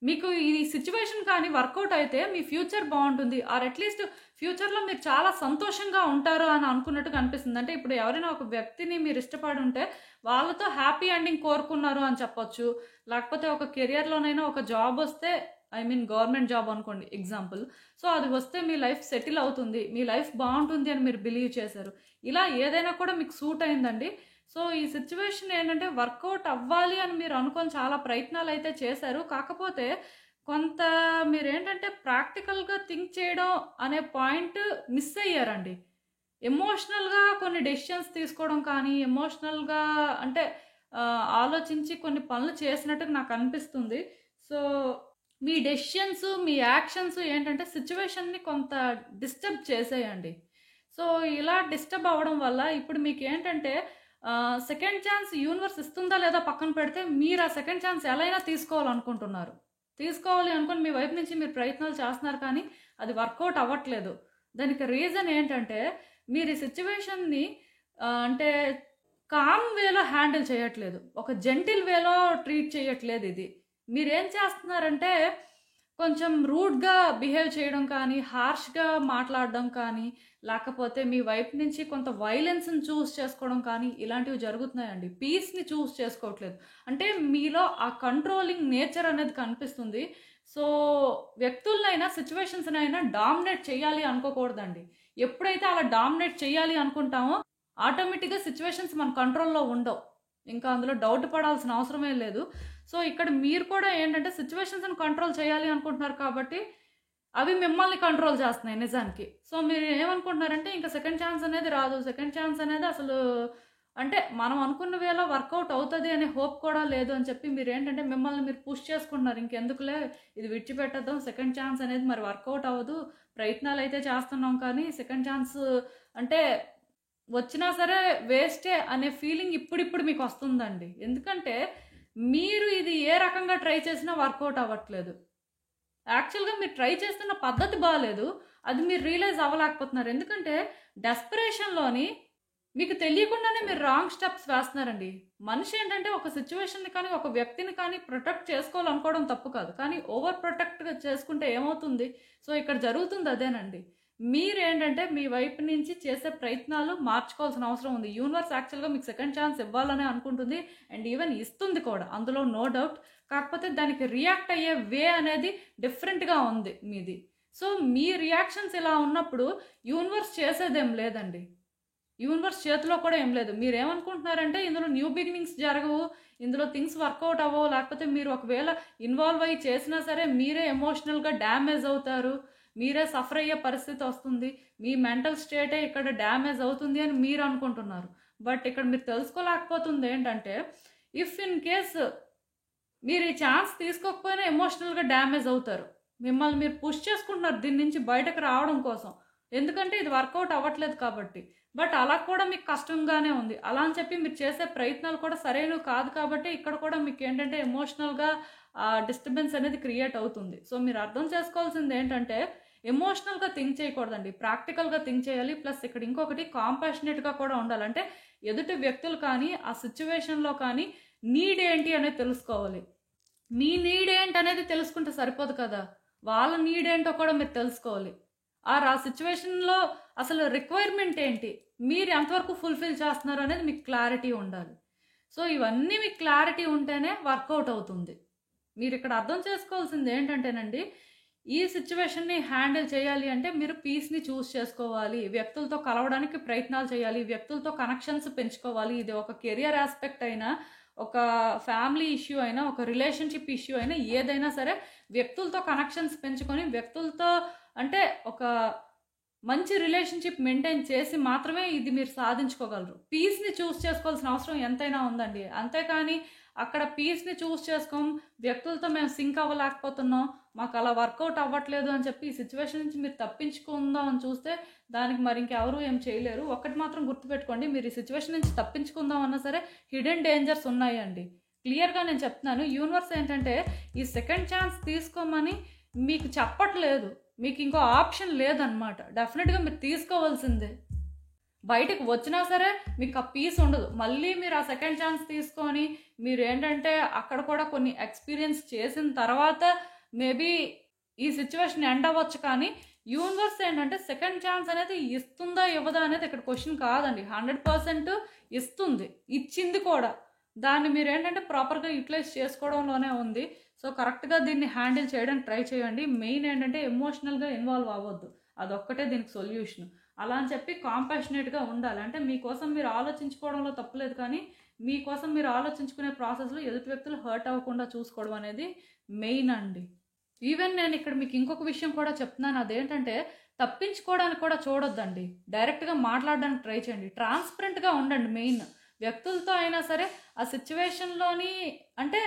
మీకు ఈ సిచ్యువేషన్ కానీ వర్కౌట్ అయితే మీ ఫ్యూచర్ బాగుంటుంది, ఆర్ అట్లీస్ట్ ఫ్యూచర్లో మీరు చాలా సంతోషంగా ఉంటారు అని అనుకున్నట్టుగా అనిపిస్తుంది. అంటే ఇప్పుడు ఎవరైనా ఒక వ్యక్తిని మీరు ఇష్టపడి ఉంటే వాళ్ళతో హ్యాపీ ఎండింగ్ కోరుకున్నారు అని చెప్పొచ్చు. లేకపోతే ఒక కెరియర్లోనైనా ఒక జాబ్ వస్తే, ఐ మీన్ గవర్నమెంట్ జాబ్ అనుకోండి ఎగ్జాంపుల్. సో అది వస్తే మీ లైఫ్ సెటిల్ అవుతుంది, మీ లైఫ్ బాగుంటుంది అని మీరు బిలీవ్ చేశారు. ఇలా ఏదైనా కూడా మీకు సూట్ అయిందండి. సో ఈ సిచ్యువేషన్ ఏంటంటే వర్కౌట్ అవ్వాలి అని మీరు అనుకొని చాలా ప్రయత్నాలు అయితే చేశారు. కాకపోతే కొంత మీరు ఏంటంటే ప్రాక్టికల్గా థింక్ చేయడం అనే పాయింట్ మిస్ అయ్యారండి. ఎమోషనల్గా కొన్ని డెసిషన్స్ తీసుకోవడం కానీ ఎమోషనల్గా అంటే ఆలోచించి కొన్ని పనులు చేసినట్టుగా నాకు అనిపిస్తుంది. సో మీ డెసిషన్స్ మీ యాక్షన్స్ ఏంటంటే సిచ్యువేషన్ని కొంత డిస్టర్బ్ చేసేయండి. సో ఇలా డిస్టర్బ్ అవ్వడం వల్ల ఇప్పుడు మీకు ఏంటంటే సెకండ్ ఛాన్స్ యూనివర్స్ ఇస్తుందా లేదా పక్కన పెడితే మీరు ఆ సెకండ్ ఛాన్స్ ఎలా అయినా తీసుకోవాలనుకుంటున్నారు. తీసుకోవాలి అనుకుని మీ వైపు నుంచి మీరు ప్రయత్నాలు చేస్తున్నారు కానీ అది వర్కౌట్ అవ్వట్లేదు. దానికి రీజన్ ఏంటంటే మీరు ఈ సిచ్యువేషన్ని అంటే కామ్ వేలో హ్యాండిల్ చేయట్లేదు. ఒక జెంటిల్ వేలో ట్రీట్ చేయట్లేదు ఇది. మీరేం చేస్తున్నారంటే కొంచెం రూడ్‌గా బిహేవ్ చేయడం కానీ, హార్ష్‌గా మాట్లాడడం కానీ, లేకపోతే మీ వైపు నుంచి కొంత వయలెన్స్‌ని చేసుకోవడం కానీ ఇలాంటివి జరుగుతున్నాయండి. పీస్‌ని చేసుకోవట్లేదు. అంటే మీలో ఆ కంట్రోలింగ్ నేచర్ అనేది కనిపిస్తుంది. సో, వ్యక్తులనైనా, సిట్యుయేషన్స్‌నైనా డామినేట్ చేయాలి అనుకోకూడదండి. ఎప్పుడైతే అలా డామినేట్ చేయాలి అనుకుంటామో ఆటోమేటిక్‌గా సిట్యుయేషన్స్ మన కంట్రోల్‌లో ఉండవు. ఇంకా అందులో డౌట్ పడాల్సిన అవసరమే లేదు. సో, ఇక్కడ మీరు కూడా ఏంటంటే సిట్యుయేషన్స్‌ని కంట్రోల్ చేయాలి అనుకుంటున్నారు కాబట్టి, అవి మిమ్మల్ని కంట్రోల్ చేస్తున్నాయి నిజానికి. సో, మీరు ఏమనుకుంటున్నారంటే ఇంక సెకండ్ ఛాన్స్ అనేది రాదు. సెకండ్ ఛాన్స్ అనేది అసలు అంటే మనం అనుకున్న వేలో వర్కౌట్ అవుతది అనే హోప్ కూడా లేదు అని చెప్పి మీరేంటంటే మిమ్మల్ని మీరు పుష్ చేసుకుంటున్నారు. ఇంకెందుకులే ఇది విడిచిపెట్టేద్దాం. సెకండ్ ఛాన్స్ అనేది మరి వర్కౌట్ అవ్వదు. ప్రయత్నాలైతే చేస్తున్నాం కానీ సెకండ్ ఛాన్స్ అంటే వచ్చినా సరే వేస్టే అనే ఫీలింగ్ ఇప్పుడిప్పుడు మీకు వస్తుందండి. ఎందుకంటే మీరు ఇది ఏ రకంగా ట్రై చేసినా వర్కౌట్ అవ్వట్లేదు. యాక్చువల్‌గా మీరు ట్రై చేస్తున్న పద్ధతి బాలేదు. అది మీరు రియలైజ్ అవ్వలేకపోతున్నారు. ఎందుకంటే డెస్పరేషన్‌లోని మీకు తెలియకుండానే మీరు రాంగ్ స్టెప్స్ వేస్తున్నారండి. మనిషి ఏంటంటే ఒక సిట్యుయేషన్‌ని కానీ, ఒక వ్యక్తిని కానీ ప్రొటెక్ట్ చేసుకోవాలనుకోవడం తప్పు కాదు. కానీ ఓవర్ ప్రొటెక్ట్‌గా చేసుకుంటే ఏమవుతుంది? సో, ఇక్కడ జరుగుతుంది అదేనండి. మీరేంటంటే మీ వైపు నుంచి చేసే ప్రయత్నాలు మార్చుకోవాల్సిన అవసరం ఉంది. యూనివర్స్ యాక్చువల్‌గా మీకు సెకండ్ ఛాన్స్ ఇవ్వాలనే అనుకుంటుంది. అండ్ ఈవెన్ ఇస్తుంది కూడా. అందులో నో డౌట్. కాకపోతే దానికి రియాక్ట్ అయ్యే వే అనేది డిఫరెంట్‌గా ఉంది మీది. సో, మీ రియాక్షన్స్ ఇలా ఉన్నప్పుడు యూనివర్స్ చేసేదేం లేదండి. యూనివర్స్ చేతిలో కూడా ఏం లేదు. మీరేమనుకుంటున్నారంటే ఇందులో న్యూ బిగినింగ్స్ జరగవు, ఇందులో థింగ్స్ వర్కౌట్ అవ్వవు, లేకపోతే మీరు ఒకవేళ ఇన్వాల్వ్ అయ్యి చేసినా సరే మీరే ఎమోషనల్‌గా డ్యామేజ్ అవుతారు, మీరే సఫర్ అయ్యే పరిస్థితి వస్తుంది, మీ మెంటల్ స్టేటే ఇక్కడ డ్యామేజ్ అవుతుంది అని మీరు అనుకుంటున్నారు. బట్ ఇక్కడ మీరు తెలుసుకోలేకపోతుంది ఏంటంటే ఇఫ్ ఇన్ కేస్ మీరు ఈ ఛాన్స్ తీసుకోకపోయినా ఎమోషనల్‌గా డ్యామేజ్ అవుతారు. మిమ్మల్ని మీరు పుష్ చేసుకుంటున్నారు దీని నుంచి బయటకు రావడం కోసం. ఎందుకంటే ఇది వర్కౌట్ అవ్వట్లేదు కాబట్టి. బట్ అలా కూడా మీకు కష్టంగానే ఉంది. అలా అని చెప్పి మీరు చేసే ప్రయత్నాలు కూడా సరైనవి కాదు కాబట్టి ఇక్కడ కూడా మీకు ఏంటంటే ఎమోషనల్‌గా డిస్టర్బెన్స్ అనేది క్రియేట్ అవుతుంది. సో, మీరు అర్థం చేసుకోవాల్సింది ఏంటంటే ఎమోషనల్‌గా థింక్ చేయకూడదండి. ప్రాక్టికల్‌గా థింక్ చేయాలి. ప్లస్ ఇక్కడ ఇంకొకటి కాంపాషనేట్‌గా కూడా ఉండాలి. అంటే ఎదుటి వ్యక్తులు కానీ, ఆ సిట్యుయేషన్‌లో కానీ నీడ్ ఏంటి అనేది తెలుసుకోవాలి. మీ నీడ్ ఏంటనేది తెలుసుకుంటే సరిపోదు కదా! వాళ్ళ నీడ్ ఏంటో కూడా మీరు తెలుసుకోవాలి. ఆ సిట్యుయేషన్‌లో అసలు రిక్వైర్మెంట్ ఏంటి? మీరు ఎంతవరకు ఫుల్‌ఫిల్ చేస్తున్నారు అనేది మీకు క్లారిటీ ఉండాలి. సో, ఇవన్నీ మీకు క్లారిటీ ఉంటేనే వర్కౌట్ అవుతుంది. మీరిక్కడ అర్థం చేసుకోవాల్సింది ఏంటంటేనండి, ఈ సిట్యుయేషన్‌ని హ్యాండిల్ చేయాలి అంటే మీరు పీస్‌ని చేసుకోవాలి. వ్యక్తులతో కలవడానికి ప్రయత్నాలు చేయాలి. వ్యక్తులతో కనెక్షన్స్ పెంచుకోవాలి. ఇది ఒక కెరియర్ యాస్పెక్ట్ అయినా, ఒక ఫ్యామిలీ ఇష్యూ అయినా, ఒక రిలేషన్‌షిప్ ఇష్యూ అయినా ఏదైనా సరే వ్యక్తులతో కనెక్షన్స్ పెంచుకొని వ్యక్తులతో అంటే ఒక మంచి రిలేషన్‌షిప్ మెయింటైన్ చేసి మాత్రమే ఇది మీరు సాధించుకోగలరు. పీస్‌ని చేసుకోవాల్సిన అవసరం ఎంతైనా ఉందండి. అంతేకాని అక్కడ పీస్‌ని చేసుకోం, వ్యక్తులతో మేము సింక్ అవ్వలేకపోతున్నాం, మాకు అలా వర్కౌట్ అవ్వట్లేదు అని చెప్పి ఈ సిట్యుయేషన్ నుంచి మీరు తప్పించుకుందాం అని చూస్తే దానికి మరి ఇంకెవరు ఏం చేయలేరు. ఒక్కటి మాత్రం గుర్తుపెట్టుకోండి, మీరు ఈ సిట్యుయేషన్ నుంచి తప్పించుకుందాం అన్నా సరే హిడెన్ డేంజర్స్ ఉన్నాయండి. క్లియర్‌గా నేను చెప్తున్నాను. యూనివర్స్ ఏంటంటే ఈ సెకండ్ ఛాన్స్ తీసుకోమని మీకు చెప్పట్లేదు. మీకు ఇంకో ఆప్షన్ లేదనమాట. డెఫినెట్‌గా మీరు తీసుకోవాల్సిందే. బయటకు వచ్చినా సరే మీకు ఆ పీస్ ఉండదు. మళ్ళీ మీరు ఆ సెకండ్ ఛాన్స్ తీసుకొని మీరు ఏంటంటే అక్కడ కూడా కొన్ని ఎక్స్పీరియన్స్ చేసిన తర్వాత మేబీ ఈ సిట్యుయేషన్ ఎండ్ అవ్వచ్చు. కానీ యూనివర్స్ ఏంటంటే సెకండ్ ఛాన్స్ అనేది ఇస్తుందా ఇవ్వదా అనేది ఇక్కడ క్వశ్చన్ కాదండి. 100% ఇస్తుంది, ఇచ్చింది కూడా. దాన్ని మీరు ఏంటంటే ప్రాపర్గా యూటిలైజ్ చేసుకోవడంలోనే ఉంది. సో, కరెక్ట్గా దీన్ని హ్యాండిల్ చేయడానికి ట్రై చేయండి. మెయిన్ ఏంటంటే ఎమోషనల్గా ఇన్వాల్వ్ అవ్వద్దు. అదొక్కటే దీనికి సొల్యూషన్. అలా అని చెప్పి కాంపాషనేట్‌గా ఉండాలి. అంటే మీకోసం మీరు ఆలోచించుకోవడంలో తప్పులేదు, కానీ మీకోసం మీరు ఆలోచించుకునే ప్రాసెస్‌లో ఎదుటి వ్యక్తులు హర్ట్ అవ్వకుండా చూసుకోవడం అనేది మెయిన్ అండి. ఈవెన్ నేను ఇక్కడ మీకు ఇంకొక విషయం కూడా చెప్తున్నాను. అదేంటంటే తప్పించుకోవడానికి కూడా చూడొద్దండి. డైరెక్ట్‌గా మాట్లాడడానికి ట్రై చేయండి. ట్రాన్స్పరెంట్‌గా ఉండండి మెయిన్. వ్యక్తులతో అయినా సరే ఆ సిట్యుయేషన్‌లోని అంటే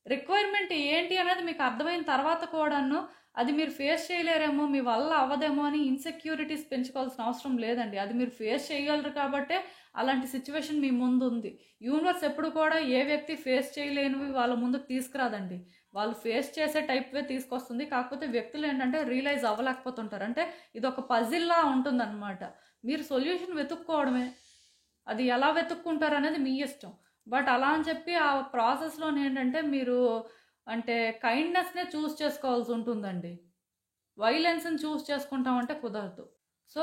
రిక్వైర్మెంట్ ఏంటి అనేది మీకు అర్థమైన తర్వాత కూడాను అది మీరు ఫేస్ చేయలేరేమో, మీ వల్ల అవ్వదేమో అని ఇన్సెక్యూరిటీస్ పెంచుకోవాల్సిన అవసరం లేదండి. అది మీరు ఫేస్ చేయగలరు కాబట్టే అలాంటి సిట్యుయేషన్ మీ ముందు ఉంది. యూనివర్స్ ఎప్పుడు కూడా ఏ వ్యక్తి ఫేస్ చేయలేనివి వాళ్ళ ముందుకు తీసుకురాదండి. వాళ్ళు ఫేస్ చేసే టైప్వే తీసుకొస్తుంది. కాకపోతే వ్యక్తులు ఏంటంటే రియలైజ్ అవ్వలేకపోతుంటారు. అంటే ఇది ఒక పజిల్లా ఉంటుందన్నమాట. మీరు సొల్యూషన్ వెతుక్కోవడమే. అది ఎలా వెతుక్కుంటారు అనేది మీ ఇష్టం. బట్ అలా అని చెప్పి ఆ ప్రాసెస్‌లో ఏంటంటే మీరు అంటే కైండ్‌నెస్‌నే చూస్ చేసుకోవాల్సి ఉంటుందండి. వైలెన్స్‌ని చూస్ చేసుకుంటామంటే కుదరదు. సో,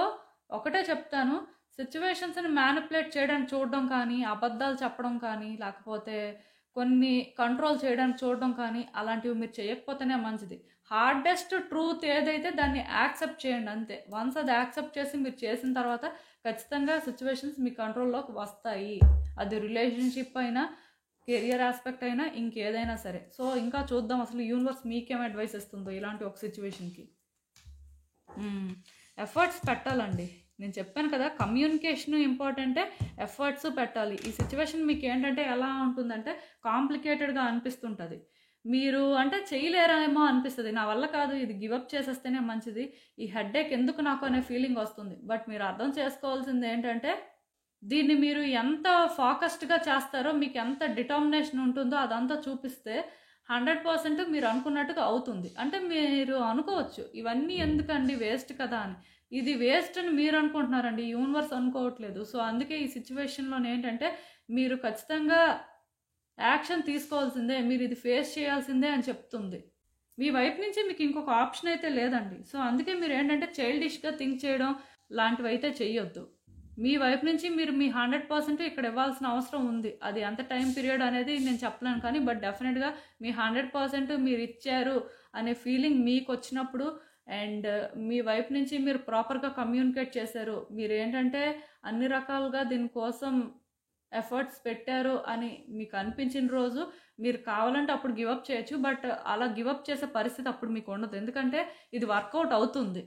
ఒకటే చెప్తాను. సిట్యుయేషన్స్‌ని మ్యానిపులేట్ చేయడానికి చూడడం కానీ, అబద్ధాలు చెప్పడం కానీ, లేకపోతే కొన్ని కంట్రోల్ చేయడానికి చూడడం కానీ, అలాంటివి మీరు చేయకపోతేనే మంచిది. హార్డెస్ట్ ట్రూత్ ఏదైతే దాన్ని యాక్సెప్ట్ చేయండి అంతే. వన్స్ అది యాక్సెప్ట్ చేసి మీరు చేసిన తర్వాత ఖచ్చితంగా సిట్యుయేషన్స్ మీ కంట్రోల్‌లోకి వస్తాయి. అది రిలేషన్‌షిప్ అయినా, కెరియర్ ఆస్పెక్ట్ అయినా, ఇంకేదైనా సరే. సో, ఇంకా చూద్దాం అసలు యూనివర్స్ మీకేం అడ్వైస్ ఇస్తుందో ఇలాంటి ఒక సిట్యుయేషన్‌కి. ఎఫర్ట్స్ పెట్టాలండి. నేను చెప్పాను కదా! కమ్యూనికేషన్ ఇంపార్టెంటే, ఎఫర్ట్స్ పెట్టాలి. ఈ సిట్యుయేషన్ మీకేంటంటే ఎలా ఉంటుందంటే కాంప్లికేటెడ్‌గా అనిపిస్తుంటది. మీరు అంటే చేయలేరేమో అనిపిస్తది. నా వల్ల కాదు, ఇది గివ్ అప్ చేసేస్తేనే మంచిది. ఈ హెడ్‌ఏక్ ఎందుకు నాకు అనే ఫీలింగ్ వస్తుంది. బట్ మీరు అర్థం చేసుకోవాల్సింది ఏంటంటే దీన్ని మీరు ఎంత ఫోకస్డ్‌గా చేస్తారో, మీకు ఎంత డిటర్మినేషన్ ఉంటుందో అదంతా చూపిస్తే 100% మీరు అనుకున్నట్టుగా అవుతుంది. అంటే మీరు అనుకోవచ్చు, ఇవన్నీ ఎందుకండి వేస్ట్ కదా అని. ఇది వేస్ట్ అని మీరు అనుకుంటున్నారండి. యూనివర్స్ అనుకోవట్లేదు. సో, అందుకే ఈ సిట్యుయేషన్‌లో ఏంటంటే మీరు ఖచ్చితంగా యాక్షన్ తీసుకోవాల్సిందే. మీరు ఇది ఫేస్ చేయాల్సిందే అని చెప్తుంది. మీ వైపు నుంచి మీకు ఇంకొక ఆప్షన్ అయితే లేదండి. సో, అందుకే మీరు ఏంటంటే చైల్డిష్‌గా థింక్ చేయడం లాంటివైతే చెయ్యొద్దు. మీ వైపు నుంచి మీరు మీ 100% ఇక్కడ ఇవ్వాల్సిన అవసరం ఉంది. అది ఎంత టైం పీరియడ్ అనేది నేను చెప్పలేను కానీ, బట్ డెఫినెట్‌గా మీ 100% మీరు ఇచ్చారు అనే ఫీలింగ్ మీకొచ్చినప్పుడు అండ్ మీ వైపు నుంచి మీరు ప్రాపర్‌గా కమ్యూనికేట్ చేశారు. మీరేంటంటే అన్ని రకాలుగా దీనికోసం ఎఫర్ట్స్ పెట్టారు అని మీకు అనిపించిన రోజు మీరు కావాలంటే అప్పుడు గివ్ అప్ చేయొచ్చు. బట్ అలా గివ్ అప్ చేసే పరిస్థితి అప్పుడు మీకు ఉండదు. ఎందుకంటే ఇది వర్కౌట్ అవుతుంది.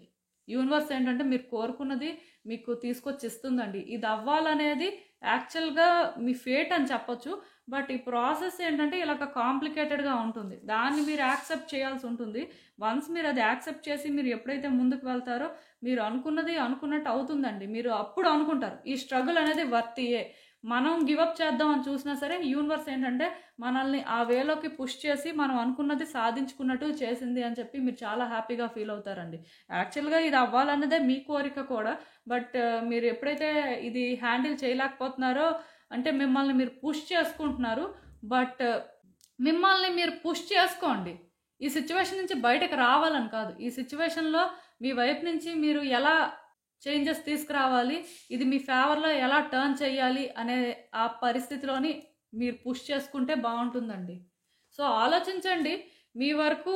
యూనివర్స్ ఏంటంటే మీరు కోరుకున్నది మీకు తీసుకొచ్చి ఇస్తుందండి. ఇది అవ్వాలనేది యాక్చువల్‌గా మీ ఫేట్ అని చెప్పొచ్చు. బట్ ఈ ప్రాసెస్ ఏంటంటే ఇలాగ కాంప్లికేటెడ్‌గా ఉంటుంది. దాన్ని మీరు యాక్సెప్ట్ చేయాల్సి ఉంటుంది. వన్స్ మీరు అది యాక్సెప్ట్ చేసి మీరు ఎప్పుడైతే ముందుకు వెళ్తారో మీరు అనుకున్నది అనుకున్నట్టు అవుతుందండి. మీరు అప్పుడు అనుకుంటారు ఈ స్ట్రగుల్ అనేది వర్తియే. మనం గివ్ అప్ చేద్దాం అని చూసినా సరే యూనివర్స్ ఏంటంటే మనల్ని ఆ వేలోకి పుష్ చేసి మనం అనుకున్నది సాధించుకున్నట్టు చేసింది అని చెప్పి మీరు చాలా హ్యాపీగా ఫీల్ అవుతారండి. యాక్చువల్‌గా ఇది అవ్వాలన్నదే మీ కోరిక కూడా. బట్ మీరు ఎప్పుడైతే ఇది హ్యాండిల్ చేయలేకపోతున్నారో అంటే మిమ్మల్ని మీరు పుష్ చేసుకుంటున్నారు. బట్ మిమ్మల్ని మీరు పుష్ చేసుకోండి. ఈ సిట్యుయేషన్ నుంచి బయటకు రావాలని కాదు. ఈ సిట్యుయేషన్‌లో మీ వైపు నుంచి మీరు ఎలా చేంజెస్ తీసుకురావాలి, ఇది మీ ఫేవర్‌లో ఎలా టర్న్ చేయాలి అనే ఆ పరిస్థితిలోని మీరు పుష్ చేసుకుంటే బావుంటుందండి. సో, ఆలోచించండి. మీ వరకు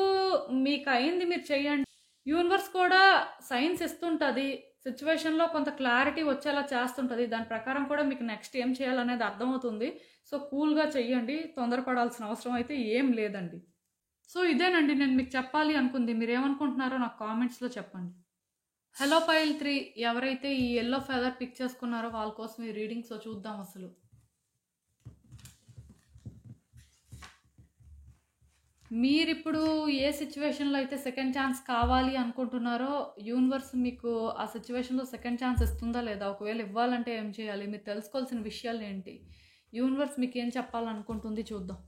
మీకయింది మీరు చెయ్యండి. యూనివర్స్ కూడా సైన్స్ ఇస్తుంటది. సిట్యుయేషన్‌లో కొంత క్లారిటీ వచ్చేలా చేస్తుంటది. దాని ప్రకారం కూడా మీకు నెక్స్ట్ ఏం చేయాలనేది అర్థమవుతుంది. సో, కూల్‌గా చెయ్యండి. తొందరపడాల్సిన అవసరం అయితే ఏం లేదండి. సో, ఇదేనండి నేను మీకు చెప్పాలి అనుకుంది. మీరేమనుకుంటున్నారో నాకు కామెంట్స్‌లో చెప్పండి. హలో పైల్ 3 ఎవరైతే ఈ యెల్లో ఫెదర్ పిక్ చేసుకున్నారో వాళ్ళ కోసం ఈ రీడింగ్. సో, చూద్దాం అసలు. మీరిప్పుడు ఏ సిచ్యువేషన్‌లో అయితే సెకండ్ ఛాన్స్ కావాలి అనుకుంటున్నారో యూనివర్స్ మీకు ఆ సిచ్యువేషన్‌లో సెకండ్ ఛాన్స్ ఇస్తుందా లేదా? ఒకవేళ ఇవ్వాలంటే ఏం చేయాలి? మీరు తెలుసుకోవాల్సిన విషయాలు ఏంటి? యూనివర్స్ మీకేం చెప్పాలనుకుంటుంది చూద్దాం.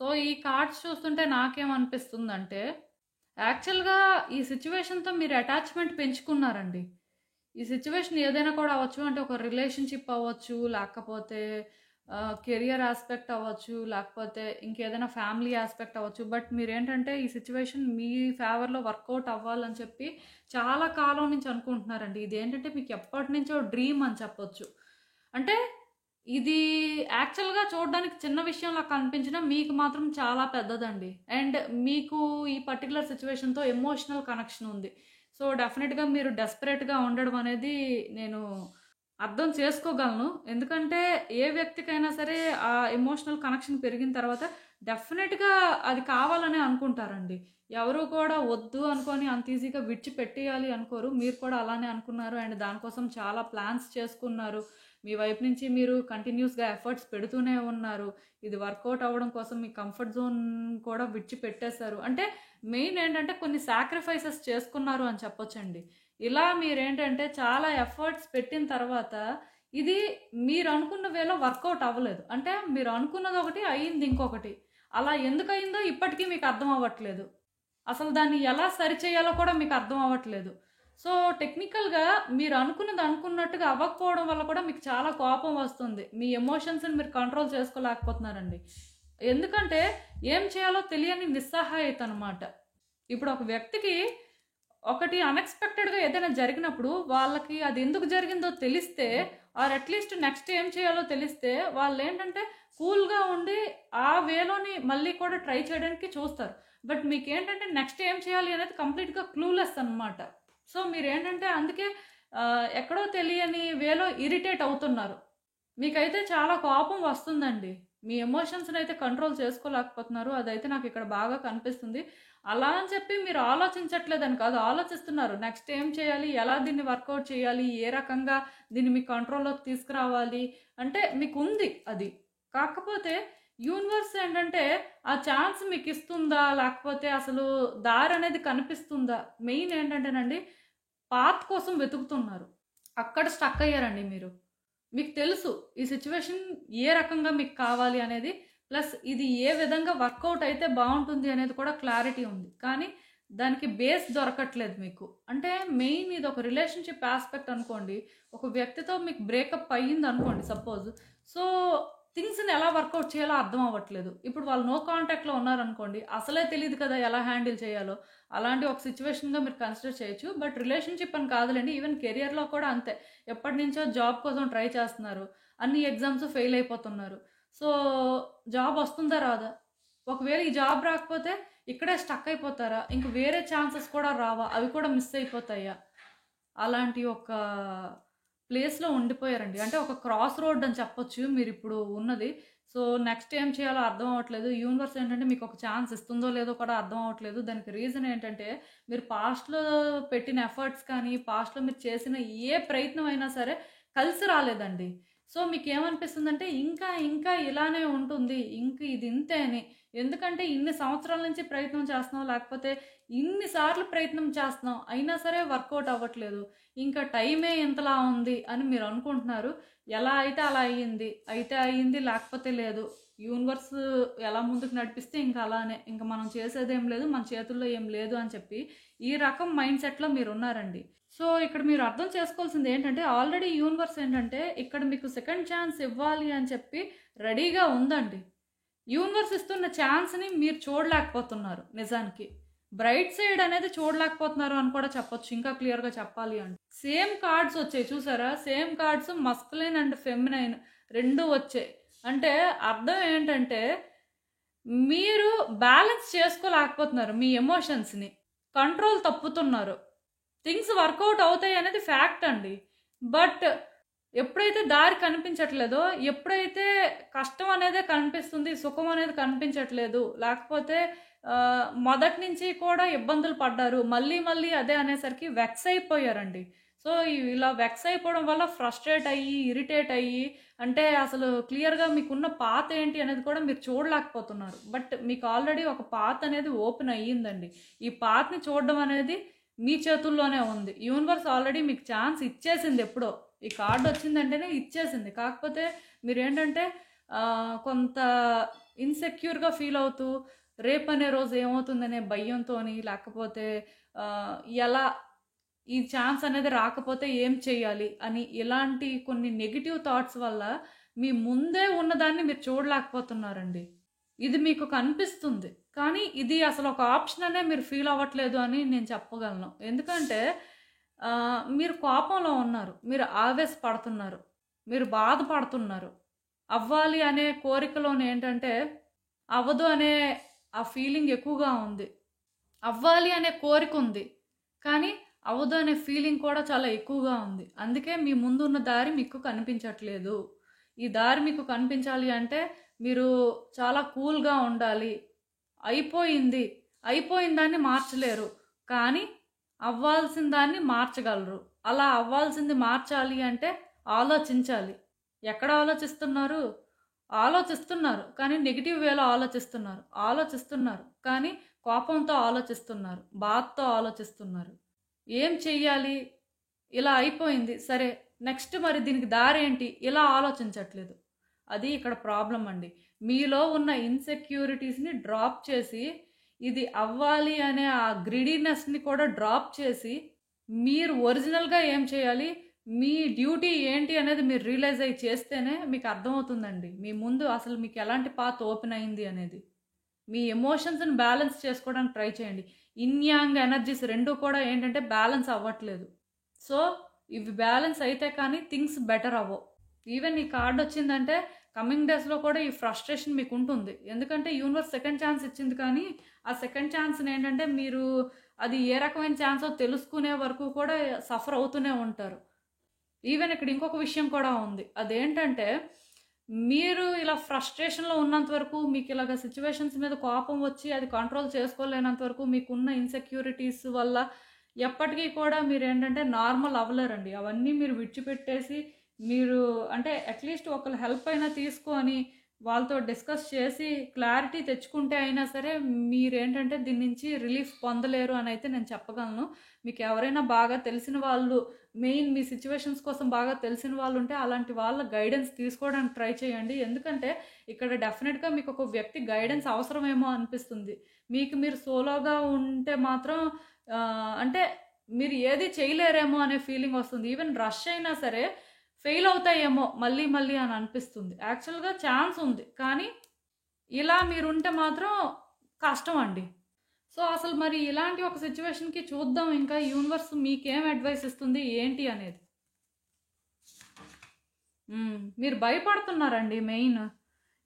సో, ఈ కార్డ్స్ చూస్తుంటే నాకేమనిపిస్తుందంటే యాక్చువల్‌గా ఈ సిట్యుయేషన్‌తో మీరు అటాచ్‌మెంట్ పెంచుకున్నారండి. ఈ సిట్యుయేషన్ ఏదైనా కూడా అవ్వచ్చు. అంటే ఒక రిలేషన్‌షిప్ అవ్వచ్చు, లేకపోతే కెరియర్ యాస్పెక్ట్ అవ్వచ్చు, లేకపోతే ఇంకేదైనా ఫ్యామిలీ యాస్పెక్ట్ అవ్వచ్చు. బట్ మీరేంటంటే ఈ సిట్యుయేషన్ మీ ఫేవర్‌లో వర్కౌట్ అవ్వాలని చెప్పి చాలా కాలం నుంచి అనుకుంటున్నారండి. ఇదేంటంటే మీకు ఎప్పటినుంచో డ్రీమ్ అని చెప్పొచ్చు. అంటే ఇది యాక్చువల్‌గా చూడడానికి చిన్న విషయంలా కనిపించినా మీకు మాత్రం చాలా పెద్దదండి. అండ్ మీకు ఈ పర్టిక్యులర్ సిట్యుయేషన్‌తో ఎమోషనల్ కనెక్షన్ ఉంది. సో, డెఫినెట్‌గా మీరు డెస్పరేట్‌గా ఉండడం అనేది నేను అర్థం చేసుకోగలను. ఎందుకంటే ఏ వ్యక్తికైనా సరే ఆ ఎమోషనల్ కనెక్షన్ పెరిగిన తర్వాత డెఫినెట్‌గా అది కావాలనే అనుకుంటారండి. ఎవరు కూడా వద్దు అనుకోని అంత ఈజీగా విడిచిపెట్టేయాలి అనుకోరు. మీరు కూడా అలానే అనుకున్నారు అండ్ దానికోసం చాలా ప్లాన్స్ చేసుకున్నారు. మీ వైపు నుంచి మీరు కంటిన్యూస్‌గా ఎఫర్ట్స్ పెడుతూనే ఉన్నారు. ఇది వర్కౌట్ అవ్వడం కోసం మీ కంఫర్ట్ జోన్ కూడా విడిచిపెట్టేశారు. అంటే మెయిన్ ఏంటంటే కొన్ని సాక్రిఫైసెస్ చేసుకున్నారు అని చెప్పొచ్చండి. ఇలా మీరేంటంటే చాలా ఎఫర్ట్స్ పెట్టిన తర్వాత ఇది మీరు అనుకున్న వేలో వర్కౌట్ అవ్వలేదు. అంటే మీరు అనుకున్నది ఒకటి, అయింది ఇంకొకటి. అలా ఎందుకయిందో ఇప్పటికీ మీకు అర్థం అవ్వట్లేదు. అసలు దాన్ని ఎలా సరిచేయాలో కూడా మీకు అర్థం అవ్వట్లేదు. సో, టెక్నికల్‌గా మీరు అనుకున్నది అనుకున్నట్టుగా అవ్వకపోవడం వల్ల కూడా మీకు చాలా కోపం వస్తుంది. మీ ఎమోషన్స్‌ని మీరు కంట్రోల్ చేసుకోలేకపోతున్నారండి. ఎందుకంటే ఏం చేయాలో తెలియని నిస్సహాయత అనమాట. ఇప్పుడు ఒక వ్యక్తికి ఒకటి అన్‌ఎక్స్‌పెక్టెడ్‌గా ఏదైనా జరిగినప్పుడు వాళ్ళకి అది ఎందుకు జరిగిందో తెలిస్తే ఆర్ అట్‌లీస్ట్ నెక్స్ట్ ఏం చేయాలో తెలిస్తే వాళ్ళేంటంటే కూల్‌గా ఉండి ఆ వేలోని మళ్ళీ కూడా ట్రై చేయడానికి చూస్తారు. బట్ మీకేంటంటే నెక్స్ట్ ఏం చేయాలి అనేది కంప్లీట్‌గా క్లూలెస్ అనమాట. సో, మీరేంటంటే అందుకే ఎక్కడో తెలియని వేలో ఇరిటేట్ అవుతున్నారు. మీకైతే చాలా కోపం వస్తుందండి. మీ ఎమోషన్స్‌నైతే కంట్రోల్ చేసుకోలేకపోతున్నారు. అదైతే నాకిక్కడ బాగా కనిపిస్తుంది. అలా అని చెప్పి మీరు ఆలోచించట్లేదని కాదు. ఆలోచిస్తున్నారు. నెక్స్ట్ ఏం చేయాలి? ఎలా దీన్ని వర్కౌట్ చేయాలి? ఏ రకంగా దీన్ని మీ కంట్రోల్‌లోకి తీసుకురావాలి? అంటే మీకుంది అది. కాకపోతే యూనివర్స్ ఏంటంటే ఆ ఛాన్స్ మీకిస్తుందా? లేకపోతే అసలు దారనేది కనిపిస్తుందా? మెయిన్ ఏంటంటేనండి పాత్ కోసం వెతుకుతున్నారు. అక్కడ స్టక్ అయ్యారండి మీరు. మీకు తెలుసు ఈ సిట్యుయేషన్ ఏ రకంగా మీకు కావాలి అనేది. ప్లస్ ఇది ఏ విధంగా వర్కౌట్ అయితే బావుంటుంది అనేది కూడా క్లారిటీ ఉంది. కానీ దానికి బేస్ దొరకట్లేదు మీకు. అంటే మెయిన్ ఇది ఒక రిలేషన్‌షిప్ యాస్పెక్ట్ అనుకోండి. ఒక వ్యక్తితో మీకు బ్రేకప్ అయ్యిందనుకోండి సపోజ్. సో, థింగ్స్‌ని ఎలా వర్కౌట్ చేయాలో అర్థం అవ్వట్లేదు. ఇప్పుడు వాళ్ళు నో కాంటాక్ట్‌లో ఉన్నారనుకోండి. అసలే తెలీదు కదా ఎలా హ్యాండిల్ చేయాలో. అలాంటి ఒక సిట్యుయేషన్‌గా మీరు కన్సిడర్ చేయొచ్చు. బట్ రిలేషన్‌షిప్ అని కాదులెండి. ఈవెన్ కెరియర్‌లో కూడా అంతే. ఎప్పటినుంచో జాబ్ కోసం ట్రై చేస్తున్నారు. అన్ని ఎగ్జామ్స్ ఫెయిల్ అయిపోతున్నారు. సో, జాబ్ వస్తుందా? రాదా? ఒకవేళ ఈ జాబ్ రాకపోతే ఇక్కడే స్టక్ అయిపోతారా? ఇంక వేరే ఛాన్సెస్ కూడా రావా? అవి కూడా మిస్ అయిపోతాయా? అలాంటి ఒక ప్లేస్‌లో ఉండిపోయారండి. అంటే ఒక క్రాస్ రోడ్ అని చెప్పొచ్చు మీరిప్పుడు ఉన్నది. సో, నెక్స్ట్ ఏం చేయాలో అర్థం అవ్వట్లేదు. యూనివర్స్ ఏంటంటే మీకు ఒక ఛాన్స్ ఇస్తుందో లేదో కూడా అర్థం అవ్వట్లేదు. దానికి రీజన్ ఏంటంటే మీరు పాస్ట్‌లో పెట్టిన ఎఫర్ట్స్ కానీ, పాస్ట్‌లో మీరు చేసిన ఏ ప్రయత్నం అయినా సరే కలిసి రాలేదండి. సో, మీకేమనిపిస్తుందంటే ఇంకా ఇలానే ఉంటుంది. ఇంక ఇది ఇంతే అని. ఎందుకంటే ఇన్ని సంవత్సరాల నుంచి ప్రయత్నం చేస్తున్నాం. లేకపోతే ఇన్ని సార్లు ప్రయత్నం చేస్తున్నాం. అయినా సరే వర్కౌట్ అవ్వట్లేదు. ఇంకా టైమే ఇంతలా ఉంది అని మీరు అనుకుంటున్నారు. ఎలా అయితే అలా అయ్యింది. అయితే అయ్యింది లేకపోతే లేదు. యూనివర్స్ ఎలా ముందుకు నడిపిస్తే ఇంకా అలానే. ఇంక మనం చేసేదేం లేదు. మన చేతుల్లో ఏం లేదు అని చెప్పి ఈ రకం మైండ్ సెట్‌లో మీరున్నారండి. సో, ఇక్కడ మీరు అర్థం చేసుకోవాల్సింది ఏంటంటే ఆల్రెడీ యూనివర్స్ ఏంటంటే ఇక్కడ మీకు సెకండ్ ఛాన్స్ ఇవ్వాలి అని చెప్పి రెడీగా ఉందండి. యూనివర్స్ ఇస్తున్న ఛాన్స్‌ని మీరు చూడలేకపోతున్నారు నిజానికి. బ్రైట్ సైడ్ అనేది చూడలేకపోతున్నారు అని కూడా చెప్పొచ్చు. ఇంకా క్లియర్‌గా చెప్పాలి అంటే. సేమ్ కార్డ్స్ వచ్చాయి చూసారా? Same cards masculine and feminine 2 వచ్చాయి. అంటే అర్థం ఏంటంటే మీరు బ్యాలెన్స్ చేసుకోలేకపోతున్నారు మీ ఎమోషన్స్‌ని. కంట్రోల్ తప్పుతున్నారు. థింగ్స్ వర్కౌట్ అవుతాయి అనేది ఫ్యాక్ట్ అండి. బట్ ఎప్పుడైతే దారి కనిపించట్లేదో, ఎప్పుడైతే కష్టం అనేదే కనిపిస్తుంది, సుఖం అనేది కనిపించట్లేదు. లేకపోతే మొదటి నుంచి కూడా ఇబ్బందులు పడ్డారు. మళ్ళీ అదే అనేసరికి వెక్స్ అయిపోయారండి. సో, ఇలా వెక్స్ అయిపోవడం వల్ల ఫ్రస్ట్రేట్ అయ్యి, ఇరిటేట్ అయ్యి అంటే అసలు క్లియర్‌గా మీకున్న పాత్ ఏంటి అనేది కూడా మీరు చూడలేకపోతున్నారు. బట్ మీకు ఆల్రెడీ ఒక పాత్ అనేది ఓపెన్ అయ్యిందండి. ఈ పాత్‌ని చూడడం అనేది మీ చేతుల్లోనే ఉంది. యూనివర్స్ ఆల్రెడీ మీకు ఛాన్స్ ఇచ్చేసింది ఎప్పుడో. ఈ కార్డ్ వచ్చిందంటేనే ఇచ్చేసింది. కాకపోతే మీరేంటంటే కొంత ఇన్‌సెక్యూర్‌గా ఫీల్ అవుతూ రేపనే రోజు ఏమవుతుందనే భయంతోని లేకపోతే ఎలా ఈ ఛాన్స్ అనేది రాకపోతే ఏం చేయాలి అని ఇలాంటి కొన్ని నెగెటివ్ థాట్స్ వల్ల మీ ముందే ఉన్నదాన్ని మీరు చూడలేకపోతున్నారండి. ఇది మీకు కనిపిస్తుంది. కానీ ఇది అసలు ఒక ఆప్షన్ అనే మీరు ఫీల్ అవ్వట్లేదు అని నేను చెప్పగలను. ఎందుకంటే మీరు కోపంలో ఉన్నారు. మీరు ఆవేశపడుతున్నారు. మీరు బాధపడుతున్నారు. అవ్వాలి అనే కోరికలోని ఏంటంటే అవ్వదు అనే ఆ ఫీలింగ్ ఎక్కువగా ఉంది. అవ్వాలి అనే కోరిక ఉంది. కానీ అవ్వదు అనే ఫీలింగ్ కూడా చాలా ఎక్కువగా ఉంది. అందుకే మీ ముందు ఉన్న దారి మీకు కనిపించట్లేదు. ఈ దారి మీకు కనిపించాలి అంటే మీరు చాలా కూల్‌గా ఉండాలి. అయిపోయిన దాన్ని మార్చలేరు. కానీ అవ్వాల్సిన దాన్ని మార్చగలరు. అలా అవ్వాల్సింది మార్చాలి అంటే ఆలోచించాలి. ఎక్కడ ఆలోచిస్తున్నారు? ఆలోచిస్తున్నారు. కానీ నెగెటివ్ వేలో ఆలోచిస్తున్నారు. కానీ కోపంతో ఆలోచిస్తున్నారు. బాధతో ఆలోచిస్తున్నారు. ఏం చెయ్యాలి? ఇలా అయిపోయింది. సరే నెక్స్ట్ మరి దీనికి దారేంటి? ఇలా ఆలోచించట్లేదు. అది ఇక్కడ ప్రాబ్లమ్ అండి. మీలో ఉన్న ఇన్‌సెక్యూరిటీస్‌ని డ్రాప్ చేసి, ఇది అవ్వాలి అనే ఆ గ్రిడీనెస్‌ని కూడా డ్రాప్ చేసి, మీరు ఒరిజినల్‌గా ఏం చేయాలి? మీ డ్యూటీ ఏంటి అనేది మీరు రియలైజ్ అయ్యి చేస్తేనే మీకు అర్థమవుతుందండి. మీ ముందు అసలు మీకు ఎలాంటి పాత్ ఓపెన్ అయింది అనేది. మీ ఎమోషన్స్‌ని బ్యాలెన్స్ చేసుకోవడానికి ట్రై చేయండి. ఇన్ యాంగ్ ఎనర్జీస్ 2 కూడా ఏంటంటే బ్యాలెన్స్ అవ్వట్లేదు. సో, ఇవి బ్యాలెన్స్ అయితే కానీ థింగ్స్ బెటర్ అవ్వవు. ఈవెన్ ఈ కార్డ్ వచ్చిందంటే కమింగ్ డేస్‌లో కూడా ఈ ఫ్రస్ట్రేషన్ మీకు ఉంటుంది. ఎందుకంటే యూనివర్స్ సెకండ్ ఛాన్స్ ఇచ్చింది కానీ, ఆ సెకండ్ ఛాన్స్‌ని ఏంటంటే మీరు అది ఏ రకమైన ఛాన్సో తెలుసుకునే వరకు కూడా సఫర్ అవుతూనే ఉంటారు. ఈవెన్ ఇక్కడ ఇంకొక విషయం కూడా ఉంది. అదేంటంటే మీరు ఇలా ఫ్రస్ట్రేషన్‌లో ఉన్నంత వరకు, మీకు ఇలాగ సిట్యుయేషన్స్ మీద కోపం వచ్చి అది కంట్రోల్ చేసుకోలేనంత వరకు, మీకున్న ఇన్‌సెక్యూరిటీస్ వల్ల ఎప్పటికీ కూడా మీరేంటంటే నార్మల్ అవ్వలేరండి. అవన్నీ మీరు విడిచిపెట్టేసి, మీరు అంటే అట్‌లీస్ట్ ఒకళ్ళ హెల్ప్ అయినా తీసుకొని, వాళ్ళతో డిస్కస్ చేసి క్లారిటీ తెచ్చుకుంటే అయినా సరే మీరేంటంటే దీని నుంచి రిలీఫ్ పొందలేరు అనైతే నేను చెప్పగలను. మీకు ఎవరైనా బాగా తెలిసిన వాళ్ళు, మెయిన్ మీ సిట్యుయేషన్స్ కోసం బాగా తెలిసిన వాళ్ళు ఉంటే అలాంటి వాళ్ళ గైడెన్స్ తీసుకోవడానికి ట్రై చేయండి. ఎందుకంటే ఇక్కడ డెఫినెట్‌గా మీకు ఒక వ్యక్తి గైడెన్స్ అవసరమేమో అనిపిస్తుంది. మీకు మీరు సోలోగా ఉంటే మాత్రం అంటే మీరు ఏది చేయలేరేమో అనే ఫీలింగ్ వస్తుంది. ఈవెన్ రష్ అయినా సరే ఫెయిల్ అవుతాయేమో మళ్ళీ మళ్ళీ అని అనిపిస్తుంది. యాక్చువల్‌గా ఛాన్స్ ఉంది. కానీ ఇలా మీరుంటే మాత్రం కష్టం అండి. సో, అసలు మరి ఇలాంటి ఒక సిట్యుయేషన్‌కి చూద్దాం ఇంకా యూనివర్స్ మీకేం అడ్వైస్ ఇస్తుంది ఏంటి అనేది. మీరు భయపడుతున్నారండి మెయిన్.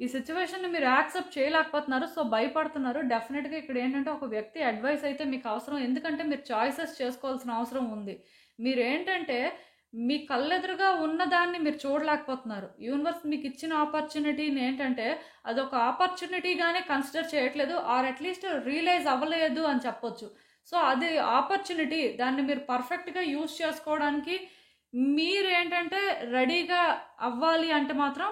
ఈ సిట్యుయేషన్‌ని మీరు యాక్సెప్ట్ చేయలేకపోతున్నారు. సో, భయపడుతున్నారు. డెఫినిట్‌గా ఇక్కడ ఏంటంటే ఒక వ్యక్తి అడ్వైస్ అయితే మీకు అవసరం. ఎందుకంటే మీరు చాయిసెస్ చేసుకోవాల్సిన అవసరం ఉంది. మీరేంటంటే మీ కళ్ళెదురుగా ఉన్నదాన్ని మీరు చూడలేకపోతున్నారు. యూనివర్స్ మీకు ఇచ్చిన ఆపర్చునిటీని ఏంటంటే అదొక ఆపర్చునిటీగానే కన్సిడర్ చేయట్లేదు. ఆర్ అట్‌లీస్ట్ రియలైజ్ అవ్వలేదు అని చెప్పొచ్చు. సో, అది ఆపర్చునిటీ. దాన్ని మీరు పర్ఫెక్ట్‌గా యూజ్ చేసుకోవడానికి మీరేంటంటే రెడీగా అవ్వాలి అంటే మాత్రం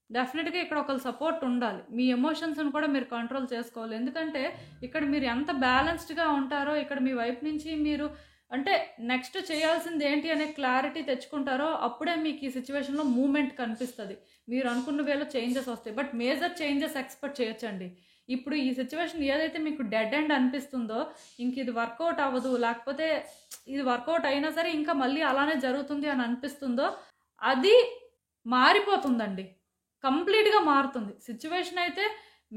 డెఫినెట్‌గా ఇక్కడ ఒకళ్ళ సపోర్ట్ ఉండాలి. మీ ఎమోషన్స్‌ని కూడా మీరు కంట్రోల్ చేసుకోవాలి. ఎందుకంటే ఇక్కడ మీరు ఎంత బ్యాలెన్స్డ్‌గా ఉంటారో, ఇక్కడ మీ వైపు నుంచి మీరు అంటే నెక్స్ట్ చేయాల్సింది ఏంటి అనే క్లారిటీ తెచ్చుకుంటారో అప్పుడే మీకు ఈ సిట్యుయేషన్‌లో మూవ్‌మెంట్ కనిపిస్తది. మీరు అనుకున్న వేలో చేంజెస్ వస్తాయి. బట్ మేజర్ చేంజెస్ ఎక్స్‌పెక్ట్ చేయొచ్చండి. ఇప్పుడు ఈ సిట్యుయేషన్ ఏదైతే మీకు డెడ్ ఎండ్ అనిపిస్తుందో, ఇంక ఇది వర్కౌట్ అవ్వదు, లేకపోతే ఇది వర్కౌట్ అయినా సరే ఇంకా మళ్ళీ అలానే జరుగుతుంది అని అనిపిస్తుందో, అది మారిపోతుందండి. కంప్లీట్‌గా మారుతుంది. సిట్యుయేషన్ అయితే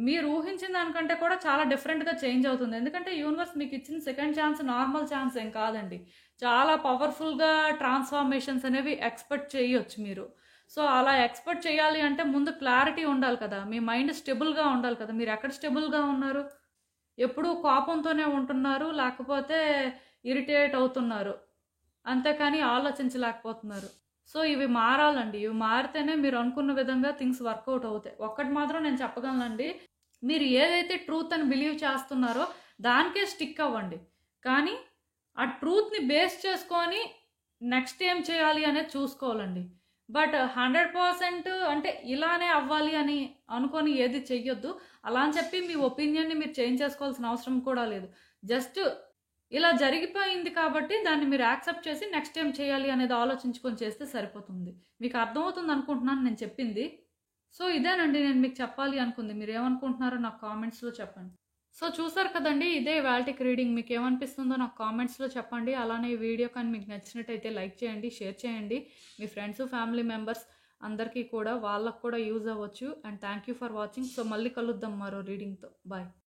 మీరు ఊహించిన దానికంటే కూడా చాలా డిఫరెంట్‌గా చేంజ్ అవుతుంది. ఎందుకంటే యూనివర్స్ మీకు ఇచ్చిన సెకండ్ ఛాన్స్ నార్మల్ ఛాన్స్ ఏం కాదండి. చాలా పవర్‌ఫుల్‌గా ట్రాన్స్‌ఫార్మేషన్స్ అనేవి ఎక్స్‌పెక్ట్ చేయొచ్చు మీరు. సో, అలా ఎక్స్‌పెక్ట్ చేయాలి అంటే ముందు క్లారిటీ ఉండాలి కదా! మీ మైండ్ స్టేబుల్‌గా ఉండాలి కదా! మీరు ఎక్కడ స్టేబుల్‌గా ఉన్నారు? ఎప్పుడూ కోపంతోనే ఉంటున్నారు. లేకపోతే ఇరిటేట్ అవుతున్నారు. అంతేకాని ఆలోచించలేకపోతున్నారు. సో, ఇవి మారాలండి. ఇవి మారితేనే మీరు అనుకున్న విధంగా థింగ్స్ వర్కౌట్ అవుతాయి. ఒక్కటి మాత్రం నేను చెప్పగలనండి. మీరు ఏదైతే ట్రూత్ అని బిలీవ్ చేస్తున్నారో దానికే స్టిక్ అవ్వండి. కానీ ఆ ట్రూత్‌ని బేస్ చేసుకొని నెక్స్ట్ ఏం చేయాలి అనేది చూసుకోవాలండి. బట్ 100% అంటే ఇలానే అవ్వాలి అని అనుకోని ఏది చెయ్యొద్దు. అలా అని చెప్పి మీ ఒపీనియన్‌ని మీరు చేంజ్ చేసుకోవాల్సిన అవసరం కూడా లేదు. జస్ట్ ఇలా జరిగిపోయింది కాబట్టి దాన్ని మీరు యాక్సెప్ట్ చేసి నెక్స్ట్ ఏం చేయాలి అనేది ఆలోచించుకొని చేస్తే సరిపోతుంది. మీకు అర్థమవుతుంది అనుకుంటున్నాను నేను చెప్పింది. సో, ఇదేనండి నేను మీకు చెప్పాలి అనుకుంది. మీరేమనుకుంటున్నారో నాకు కామెంట్స్‌లో చెప్పండి. సో, చూసారు కదండీ! ఇదే ఇవాల్టికి రీడింగ్. మీకేమనిపిస్తుందో నాకు కామెంట్స్‌లో చెప్పండి. అలానే ఈ వీడియో కానీ మీకు నచ్చినట్టయితే లైక్ చేయండి, షేర్ చేయండి. మీ ఫ్రెండ్స్, ఫ్యామిలీ మెంబర్స్ అందరికీ కూడా వాళ్ళకి కూడా యూజ్ అవ్వచ్చు. And thank you for watching. So, మళ్ళీ కలుద్దాం మరో రీడింగ్‌తో. బాయ్.